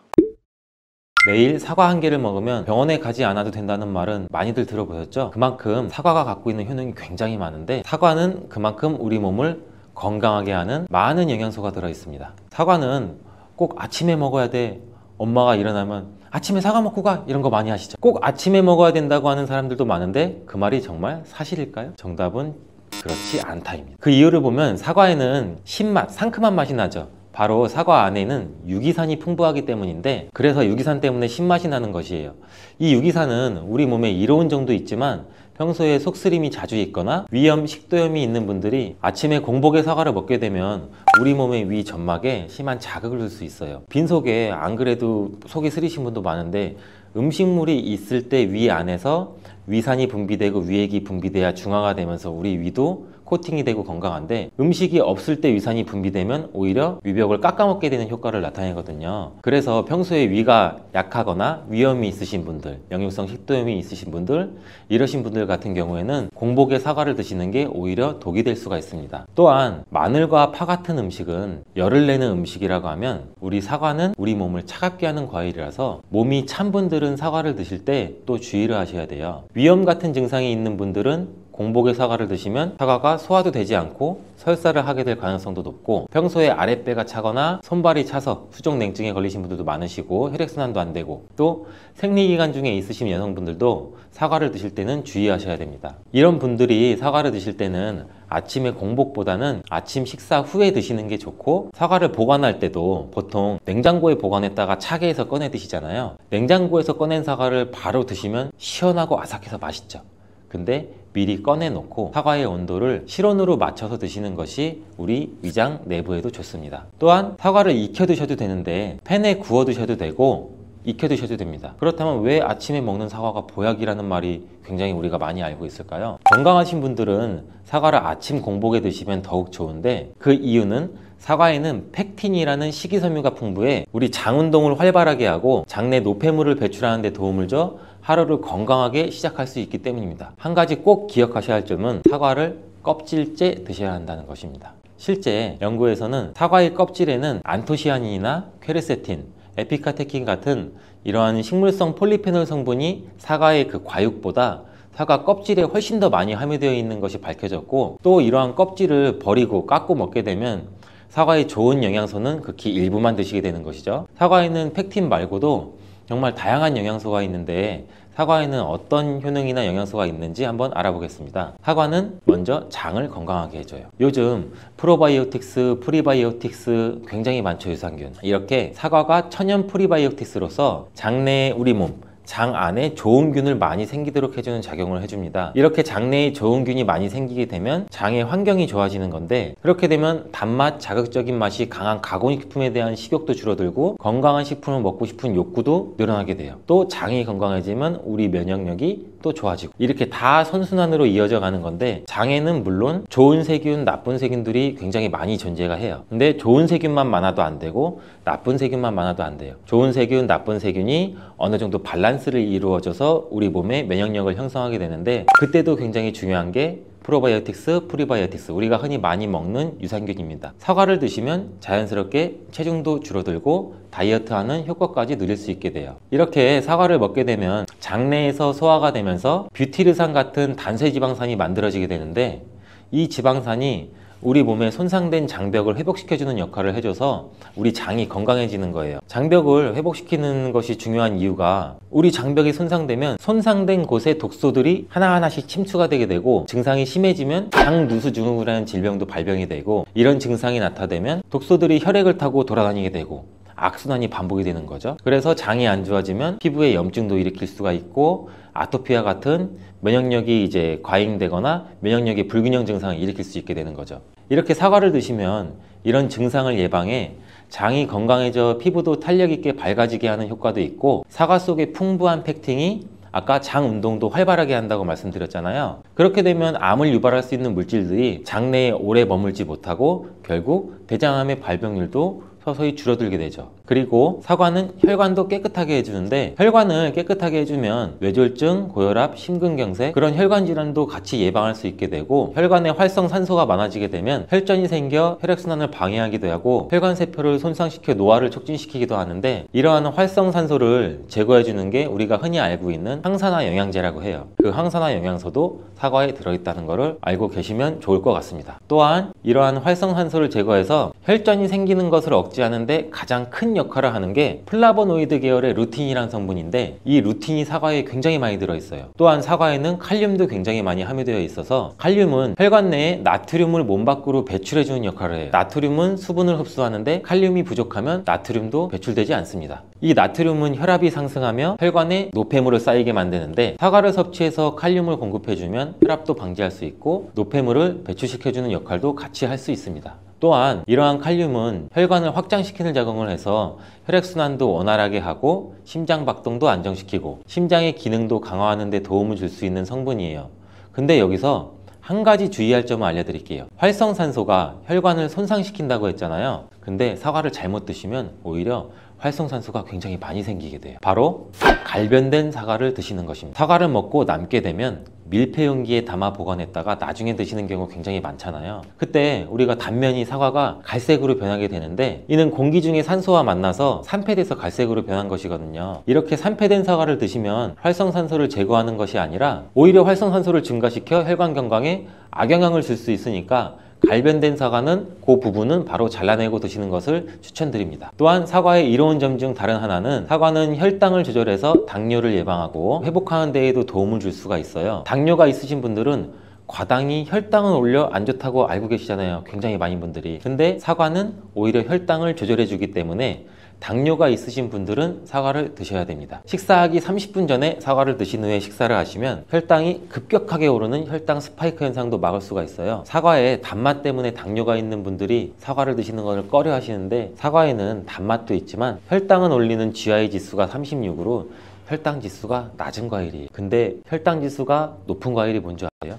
매일 사과 한 개를 먹으면 병원에 가지 않아도 된다는 말은 많이들 들어보셨죠? 그만큼 사과가 갖고 있는 효능이 굉장히 많은데, 사과는 그만큼 우리 몸을 건강하게 하는 많은 영양소가 들어 있습니다. 사과는 꼭 아침에 먹어야 돼, 엄마가 일어나면 아침에 사과 먹고 가, 이런 거 많이 하시죠? 꼭 아침에 먹어야 된다고 하는 사람들도 많은데 그 말이 정말 사실일까요? 정답은 그렇지 않다입니다. 그 이유를 보면 사과에는 신맛, 상큼한 맛이 나죠. 바로 사과 안에는 유기산이 풍부하기 때문인데, 그래서 유기산 때문에 신맛이 나는 것이에요. 이 유기산은 우리 몸에 이로운 정도 있지만 평소에 속쓰림이 자주 있거나 위염, 식도염이 있는 분들이 아침에 공복에 사과를 먹게 되면 우리 몸의 위 점막에 심한 자극을 줄 수 있어요. 빈속에 안 그래도 속이 쓰리신 분도 많은데, 음식물이 있을 때 위 안에서 위산이 분비되고 위액이 분비돼야 중화가 되면서 우리 위도 코팅이 되고 건강한데, 음식이 없을 때 위산이 분비되면 오히려 위벽을 깎아먹게 되는 효과를 나타내거든요. 그래서 평소에 위가 약하거나 위염이 있으신 분들, 역류성 식도염이 있으신 분들, 이러신 분들 같은 경우에는 공복에 사과를 드시는 게 오히려 독이 될 수가 있습니다. 또한 마늘과 파 같은 음식은 열을 내는 음식이라고 하면, 우리 사과는 우리 몸을 차갑게 하는 과일이라서 몸이 찬 분들은 사과를 드실 때 또 주의를 하셔야 돼요. 위염 같은 증상이 있는 분들은 공복에 사과를 드시면 사과가 소화도 되지 않고 설사를 하게 될 가능성도 높고, 평소에 아랫배가 차거나 손발이 차서 수족냉증에 걸리신 분들도 많으시고 혈액순환도 안 되고, 또 생리기간 중에 있으신 여성분들도 사과를 드실 때는 주의하셔야 됩니다. 이런 분들이 사과를 드실 때는 아침에 공복보다는 아침 식사 후에 드시는 게 좋고, 사과를 보관할 때도 보통 냉장고에 보관했다가 차게 해서 꺼내 드시잖아요. 냉장고에서 꺼낸 사과를 바로 드시면 시원하고 아삭해서 맛있죠. 근데 미리 꺼내놓고 사과의 온도를 실온으로 맞춰서 드시는 것이 우리 위장 내부에도 좋습니다. 또한 사과를 익혀 드셔도 되는데 팬에 구워 드셔도 되고 익혀 드셔도 됩니다. 그렇다면 왜 아침에 먹는 사과가 보약이라는 말이 굉장히 우리가 많이 알고 있을까요? 건강하신 분들은 사과를 아침 공복에 드시면 더욱 좋은데, 그 이유는 사과에는 팩틴이라는 식이섬유가 풍부해 우리 장 운동을 활발하게 하고 장내 노폐물을 배출하는 데 도움을 줘 하루를 건강하게 시작할 수 있기 때문입니다. 한 가지 꼭 기억하셔야 할 점은 사과를 껍질째 드셔야 한다는 것입니다. 실제 연구에서는 사과의 껍질에는 안토시아닌이나 퀘르세틴, 에피카테킨 같은 이러한 식물성 폴리페놀 성분이 사과의 그 과육보다 사과 껍질에 훨씬 더 많이 함유되어 있는 것이 밝혀졌고, 또 이러한 껍질을 버리고 깎고 먹게 되면 사과의 좋은 영양소는 극히 일부만 드시게 되는 것이죠. 사과에는 펙틴 말고도 정말 다양한 영양소가 있는데 사과에는 어떤 효능이나 영양소가 있는지 한번 알아보겠습니다. 사과는 먼저 장을 건강하게 해줘요. 요즘 프로바이오틱스, 프리바이오틱스 굉장히 많죠, 유산균. 이렇게 사과가 천연 프리바이오틱스로서 장내의 우리 몸, 장 안에 좋은 균을 많이 생기도록 해주는 작용을 해줍니다. 이렇게 장내에 좋은 균이 많이 생기게 되면 장의 환경이 좋아지는 건데, 그렇게 되면 단맛, 자극적인 맛이 강한 가공식품에 대한 식욕도 줄어들고 건강한 식품을 먹고 싶은 욕구도 늘어나게 돼요. 또 장이 건강해지면 우리 면역력이 또 좋아지고, 이렇게 다 선순환으로 이어져 가는 건데, 장에는 물론 좋은 세균, 나쁜 세균들이 굉장히 많이 존재가 해요. 근데 좋은 세균만 많아도 안 되고 나쁜 세균만 많아도 안 돼요. 좋은 세균, 나쁜 세균이 어느 정도 밸런스를 이루어져서 우리 몸의 면역력을 형성하게 되는데, 그때도 굉장히 중요한 게 프로바이오틱스, 프리바이오틱스, 우리가 흔히 많이 먹는 유산균입니다. 사과를 드시면 자연스럽게 체중도 줄어들고 다이어트하는 효과까지 누릴 수 있게 돼요. 이렇게 사과를 먹게 되면 장내에서 소화가 되면서 뷰티르산 같은 단쇄지방산이 만들어지게 되는데, 이 지방산이 우리 몸에 손상된 장벽을 회복시켜주는 역할을 해줘서 우리 장이 건강해지는 거예요. 장벽을 회복시키는 것이 중요한 이유가, 우리 장벽이 손상되면 손상된 곳에 독소들이 하나하나씩 침투가 되게 되고, 증상이 심해지면 장누수증후군이라는 질병도 발병이 되고, 이런 증상이 나타나면 독소들이 혈액을 타고 돌아다니게 되고 악순환이 반복이 되는 거죠. 그래서 장이 안 좋아지면 피부에 염증도 일으킬 수가 있고, 아토피와 같은 면역력이 이제 과잉되거나 면역력의 불균형 증상을 일으킬 수 있게 되는 거죠. 이렇게 사과를 드시면 이런 증상을 예방해 장이 건강해져 피부도 탄력 있게 밝아지게 하는 효과도 있고, 사과 속의 풍부한 펙틴이 아까 장 운동도 활발하게 한다고 말씀드렸잖아요. 그렇게 되면 암을 유발할 수 있는 물질들이 장내에 오래 머물지 못하고 결국 대장암의 발병률도 서서히 줄어들게 되죠. 그리고 사과는 혈관도 깨끗하게 해주는데, 혈관을 깨끗하게 해주면 뇌졸중, 고혈압, 심근경색, 그런 혈관 질환도 같이 예방할 수 있게 되고, 혈관에 활성산소가 많아지게 되면 혈전이 생겨 혈액순환을 방해하기도 하고 혈관세포를 손상시켜 노화를 촉진시키기도 하는데, 이러한 활성산소를 제거해주는 게 우리가 흔히 알고 있는 항산화 영양제라고 해요. 그 항산화 영양소도 사과에 들어있다는 것을 알고 계시면 좋을 것 같습니다. 또한 이러한 활성산소를 제거해서 혈전이 생기는 것을 억제하는데 가장 큰 역할을 하는 게 플라보노이드 계열의 루틴이라는 성분인데, 이 루틴이 사과에 굉장히 많이 들어있어요. 또한 사과에는 칼륨도 굉장히 많이 함유되어 있어서, 칼륨은 혈관 내에 나트륨을 몸 밖으로 배출해주는 역할을 해요. 나트륨은 수분을 흡수하는데 칼륨이 부족하면 나트륨도 배출되지 않습니다. 이 나트륨은 혈압이 상승하며 혈관에 노폐물을 쌓이게 만드는데, 사과를 섭취해서 칼륨을 공급해주면 혈압도 방지할 수 있고 노폐물을 배출시켜주는 역할도 같이 할 수 있습니다. 또한 이러한 칼륨은 혈관을 확장시키는 작용을 해서 혈액순환도 원활하게 하고 심장 박동도 안정시키고 심장의 기능도 강화하는 데 도움을 줄 수 있는 성분이에요. 근데 여기서 한 가지 주의할 점을 알려드릴게요. 활성산소가 혈관을 손상시킨다고 했잖아요. 근데 사과를 잘못 드시면 오히려 활성산소가 굉장히 많이 생기게 돼요. 바로 갈변된 사과를 드시는 것입니다. 사과를 먹고 남게 되면 밀폐 용기에 담아 보관했다가 나중에 드시는 경우 굉장히 많잖아요. 그때 우리가 단면이 사과가 갈색으로 변하게 되는데, 이는 공기 중에 산소와 만나서 산패돼서 갈색으로 변한 것이거든요. 이렇게 산패된 사과를 드시면 활성산소를 제거하는 것이 아니라 오히려 활성산소를 증가시켜 혈관 건강에 악영향을 줄 수 있으니까, 갈변된 사과는 그 부분은 바로 잘라내고 드시는 것을 추천드립니다. 또한 사과의 이로운 점 중 다른 하나는, 사과는 혈당을 조절해서 당뇨를 예방하고 회복하는 데에도 도움을 줄 수가 있어요. 당뇨가 있으신 분들은 과당이 혈당을 올려 안 좋다고 알고 계시잖아요, 굉장히 많은 분들이. 근데 사과는 오히려 혈당을 조절해 주기 때문에 당뇨가 있으신 분들은 사과를 드셔야 됩니다. 식사하기 30분 전에 사과를 드신 후에 식사를 하시면 혈당이 급격하게 오르는 혈당 스파이크 현상도 막을 수가 있어요. 사과에 단맛 때문에 당뇨가 있는 분들이 사과를 드시는 것을 꺼려 하시는데, 사과에는 단맛도 있지만 혈당은 올리는 GI 지수가 36으로 혈당 지수가 낮은 과일이에요. 근데 혈당 지수가 높은 과일이 뭔지 아세요?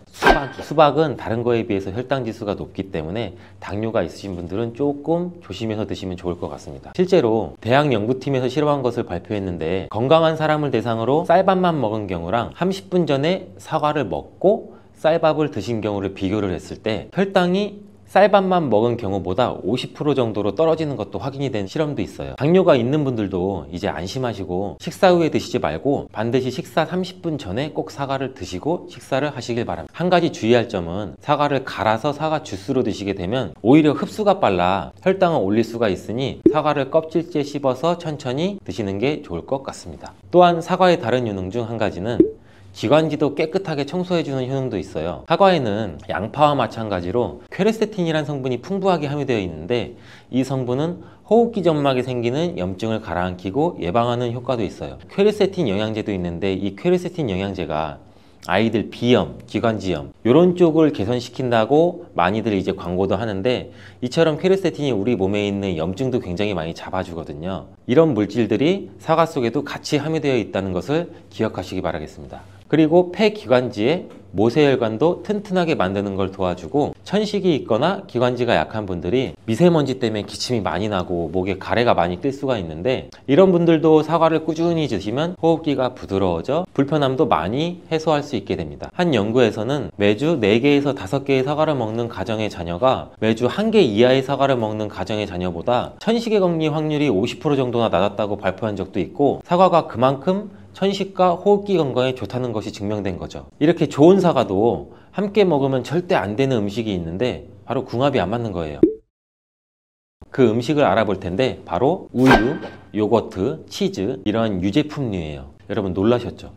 수박은 다른 거에 비해서 혈당 지수가 높기 때문에 당뇨가 있으신 분들은 조금 조심해서 드시면 좋을 것 같습니다. 실제로 대학 연구팀에서 실험한 것을 발표했는데, 건강한 사람을 대상으로 쌀밥만 먹은 경우랑 30분 전에 사과를 먹고 쌀밥을 드신 경우를 비교를 했을 때 혈당이 쌀밥만 먹은 경우보다 50% 정도로 떨어지는 것도 확인이 된 실험도 있어요. 당뇨가 있는 분들도 이제 안심하시고 식사 후에 드시지 말고 반드시 식사 30분 전에 꼭 사과를 드시고 식사를 하시길 바랍니다. 한 가지 주의할 점은 사과를 갈아서 사과 주스로 드시게 되면 오히려 흡수가 빨라 혈당을 올릴 수가 있으니 사과를 껍질째 씹어서 천천히 드시는 게 좋을 것 같습니다. 또한 사과의 다른 효능 중 한 가지는 기관지도 깨끗하게 청소해주는 효능도 있어요. 사과에는 양파와 마찬가지로 퀘르세틴이라는 성분이 풍부하게 함유되어 있는데 이 성분은 호흡기 점막에 생기는 염증을 가라앉히고 예방하는 효과도 있어요. 퀘르세틴 영양제도 있는데 이 퀘르세틴 영양제가 아이들 비염, 기관지염 이런 쪽을 개선시킨다고 많이들 이제 광고도 하는데 이처럼 퀘르세틴이 우리 몸에 있는 염증도 굉장히 많이 잡아주거든요. 이런 물질들이 사과 속에도 같이 함유되어 있다는 것을 기억하시기 바라겠습니다. 그리고 폐기관지에 모세혈관도 튼튼하게 만드는 걸 도와주고 천식이 있거나 기관지가 약한 분들이 미세먼지 때문에 기침이 많이 나고 목에 가래가 많이 낄 수가 있는데 이런 분들도 사과를 꾸준히 드시면 호흡기가 부드러워져 불편함도 많이 해소할 수 있게 됩니다. 한 연구에서는 매주 4개에서 5개의 사과를 먹는 가정의 자녀가 매주 1개 이하의 사과를 먹는 가정의 자녀보다 천식의 걸릴 확률이 50% 정도나 낮았다고 발표한 적도 있고 사과가 그만큼 천식과 호흡기 건강에 좋다는 것이 증명된 거죠. 이렇게 좋은 사과도 함께 먹으면 절대 안 되는 음식이 있는데 바로 궁합이 안 맞는 거예요. 그 음식을 알아볼 텐데 바로 우유, 요거트, 치즈 이런 유제품류예요. 여러분 놀라셨죠?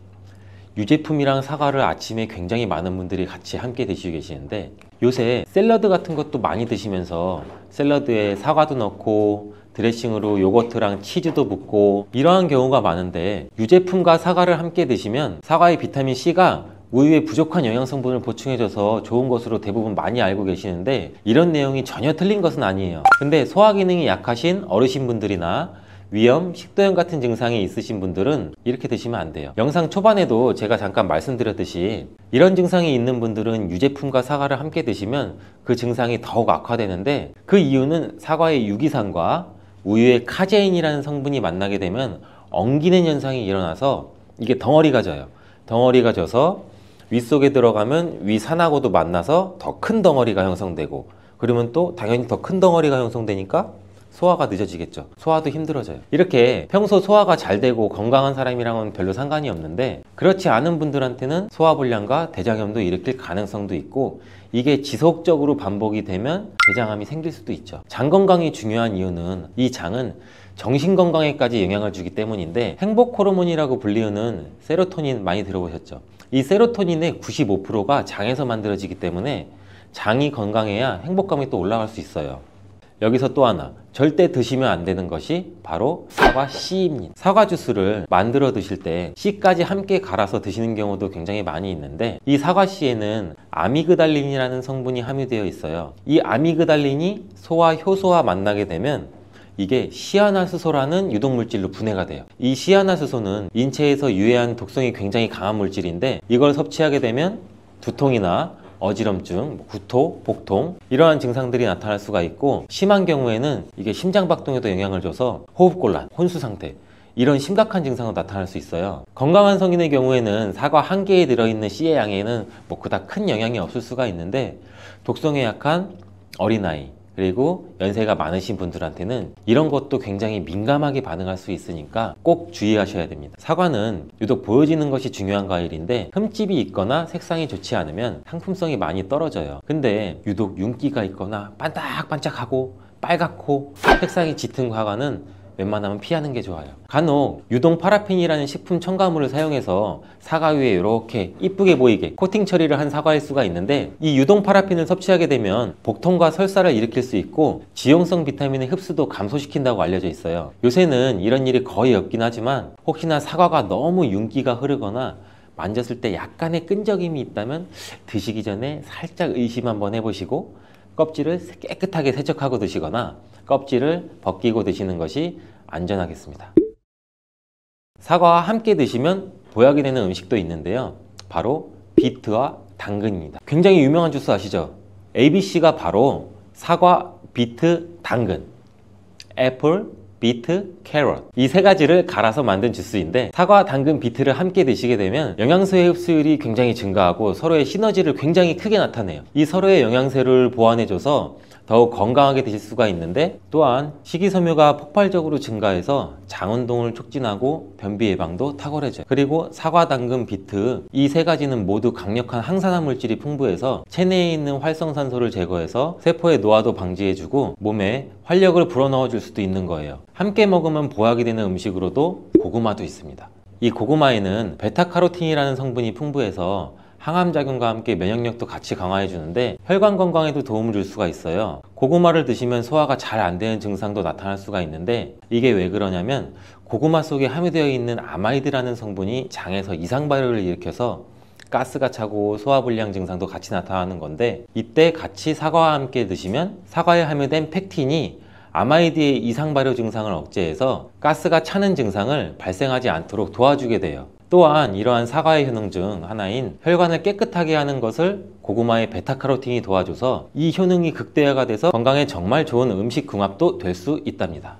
유제품이랑 사과를 아침에 굉장히 많은 분들이 같이 함께 드시고 계시는데 요새 샐러드 같은 것도 많이 드시면서 샐러드에 사과도 넣고 드레싱으로 요거트랑 치즈도 붓고 이러한 경우가 많은데 유제품과 사과를 함께 드시면 사과의 비타민C가 우유에 부족한 영양성분을 보충해줘서 좋은 것으로 대부분 많이 알고 계시는데 이런 내용이 전혀 틀린 것은 아니에요. 근데 소화기능이 약하신 어르신분들이나 위염, 식도염 같은 증상이 있으신 분들은 이렇게 드시면 안 돼요. 영상 초반에도 제가 잠깐 말씀드렸듯이 이런 증상이 있는 분들은 유제품과 사과를 함께 드시면 그 증상이 더욱 악화되는데 그 이유는 사과의 유기산과 우유의 카제인이라는 성분이 만나게 되면 엉기는 현상이 일어나서 이게 덩어리가 져요. 덩어리가 져서 윗속에 들어가면 위산하고도 만나서 더 큰 덩어리가 형성되고 그러면 또 당연히 더 큰 덩어리가 형성되니까 소화가 늦어지겠죠. 소화도 힘들어져요. 이렇게 평소 소화가 잘 되고 건강한 사람이랑은 별로 상관이 없는데 그렇지 않은 분들한테는 소화불량과 대장염도 일으킬 가능성도 있고 이게 지속적으로 반복이 되면 대장암이 생길 수도 있죠. 장 건강이 중요한 이유는 이 장은 정신 건강에까지 영향을 주기 때문인데 행복 호르몬이라고 불리우는 세로토닌 많이 들어보셨죠? 이 세로토닌의 95%가 장에서 만들어지기 때문에 장이 건강해야 행복감이 또 올라갈 수 있어요. 여기서 또 하나 절대 드시면 안 되는 것이 바로 사과 씨입니다. 사과 주스를 만들어 드실 때 씨까지 함께 갈아서 드시는 경우도 굉장히 많이 있는데 이 사과 씨에는 아미그달린이라는 성분이 함유되어 있어요. 이 아미그달린이 소와 효소와 만나게 되면 이게 시아나스소라는 유독물질로 분해가 돼요. 이 시아나스소는 인체에서 유해한 독성이 굉장히 강한 물질인데 이걸 섭취하게 되면 두통이나 어지럼증, 구토, 복통 이러한 증상들이 나타날 수가 있고 심한 경우에는 이게 심장박동에도 영향을 줘서 호흡곤란, 혼수상태 이런 심각한 증상도 나타날 수 있어요. 건강한 성인의 경우에는 사과 한 개에 들어있는 씨의 양에는 그닥 큰 영향이 없을 수가 있는데 독성에 약한 어린아이 그리고 연세가 많으신 분들한테는 이런 것도 굉장히 민감하게 반응할 수 있으니까 꼭 주의하셔야 됩니다. 사과는 유독 보여지는 것이 중요한 과일인데 흠집이 있거나 색상이 좋지 않으면 상품성이 많이 떨어져요. 근데 유독 윤기가 있거나 반짝반짝하고 빨갛고 색상이 짙은 사과는 웬만하면 피하는 게 좋아요. 간혹 유동 파라핀이라는 식품 첨가물을 사용해서 사과 위에 이렇게 이쁘게 보이게 코팅 처리를 한 사과일 수가 있는데 이 유동 파라핀을 섭취하게 되면 복통과 설사를 일으킬 수 있고 지용성 비타민의 흡수도 감소시킨다고 알려져 있어요. 요새는 이런 일이 거의 없긴 하지만 혹시나 사과가 너무 윤기가 흐르거나 만졌을 때 약간의 끈적임이 있다면 드시기 전에 살짝 의심 한번 해보시고 껍질을 깨끗하게 세척하고 드시거나 껍질을 벗기고 드시는 것이 안전하겠습니다. 사과와 함께 드시면 보약이 되는 음식도 있는데요. 바로 비트와 당근입니다. 굉장히 유명한 주스 아시죠? ABC가 바로 사과, 비트, 당근 애플, 비트, 캐럿 이 세 가지를 갈아서 만든 주스인데 사과, 당근, 비트를 함께 드시게 되면 영양소의 흡수율이 굉장히 증가하고 서로의 시너지를 굉장히 크게 나타내요. 이 서로의 영양소를 보완해줘서 더욱 건강하게 드실 수가 있는데 또한 식이섬유가 폭발적으로 증가해서 장운동을 촉진하고 변비 예방도 탁월해져요. 그리고 사과, 당근, 비트 이 세 가지는 모두 강력한 항산화 물질이 풍부해서 체내에 있는 활성산소를 제거해서 세포의 노화도 방지해주고 몸에 활력을 불어넣어 줄 수도 있는 거예요. 함께 먹으면 보약이 되는 음식으로도 고구마도 있습니다. 이 고구마에는 베타카로틴이라는 성분이 풍부해서 항암작용과 함께 면역력도 같이 강화해 주는데 혈관 건강에도 도움을 줄 수가 있어요. 고구마를 드시면 소화가 잘 안 되는 증상도 나타날 수가 있는데 이게 왜 그러냐면 고구마 속에 함유되어 있는 아마이드라는 성분이 장에서 이상 발효를 일으켜서 가스가 차고 소화불량 증상도 같이 나타나는 건데 이때 같이 사과와 함께 드시면 사과에 함유된 펙틴이 아마이드의 이상 발효 증상을 억제해서 가스가 차는 증상을 발생하지 않도록 도와주게 돼요. 또한 이러한 사과의 효능 중 하나인 혈관을 깨끗하게 하는 것을 고구마의 베타카로틴이 도와줘서 이 효능이 극대화가 돼서 건강에 정말 좋은 음식 궁합도 될 수 있답니다.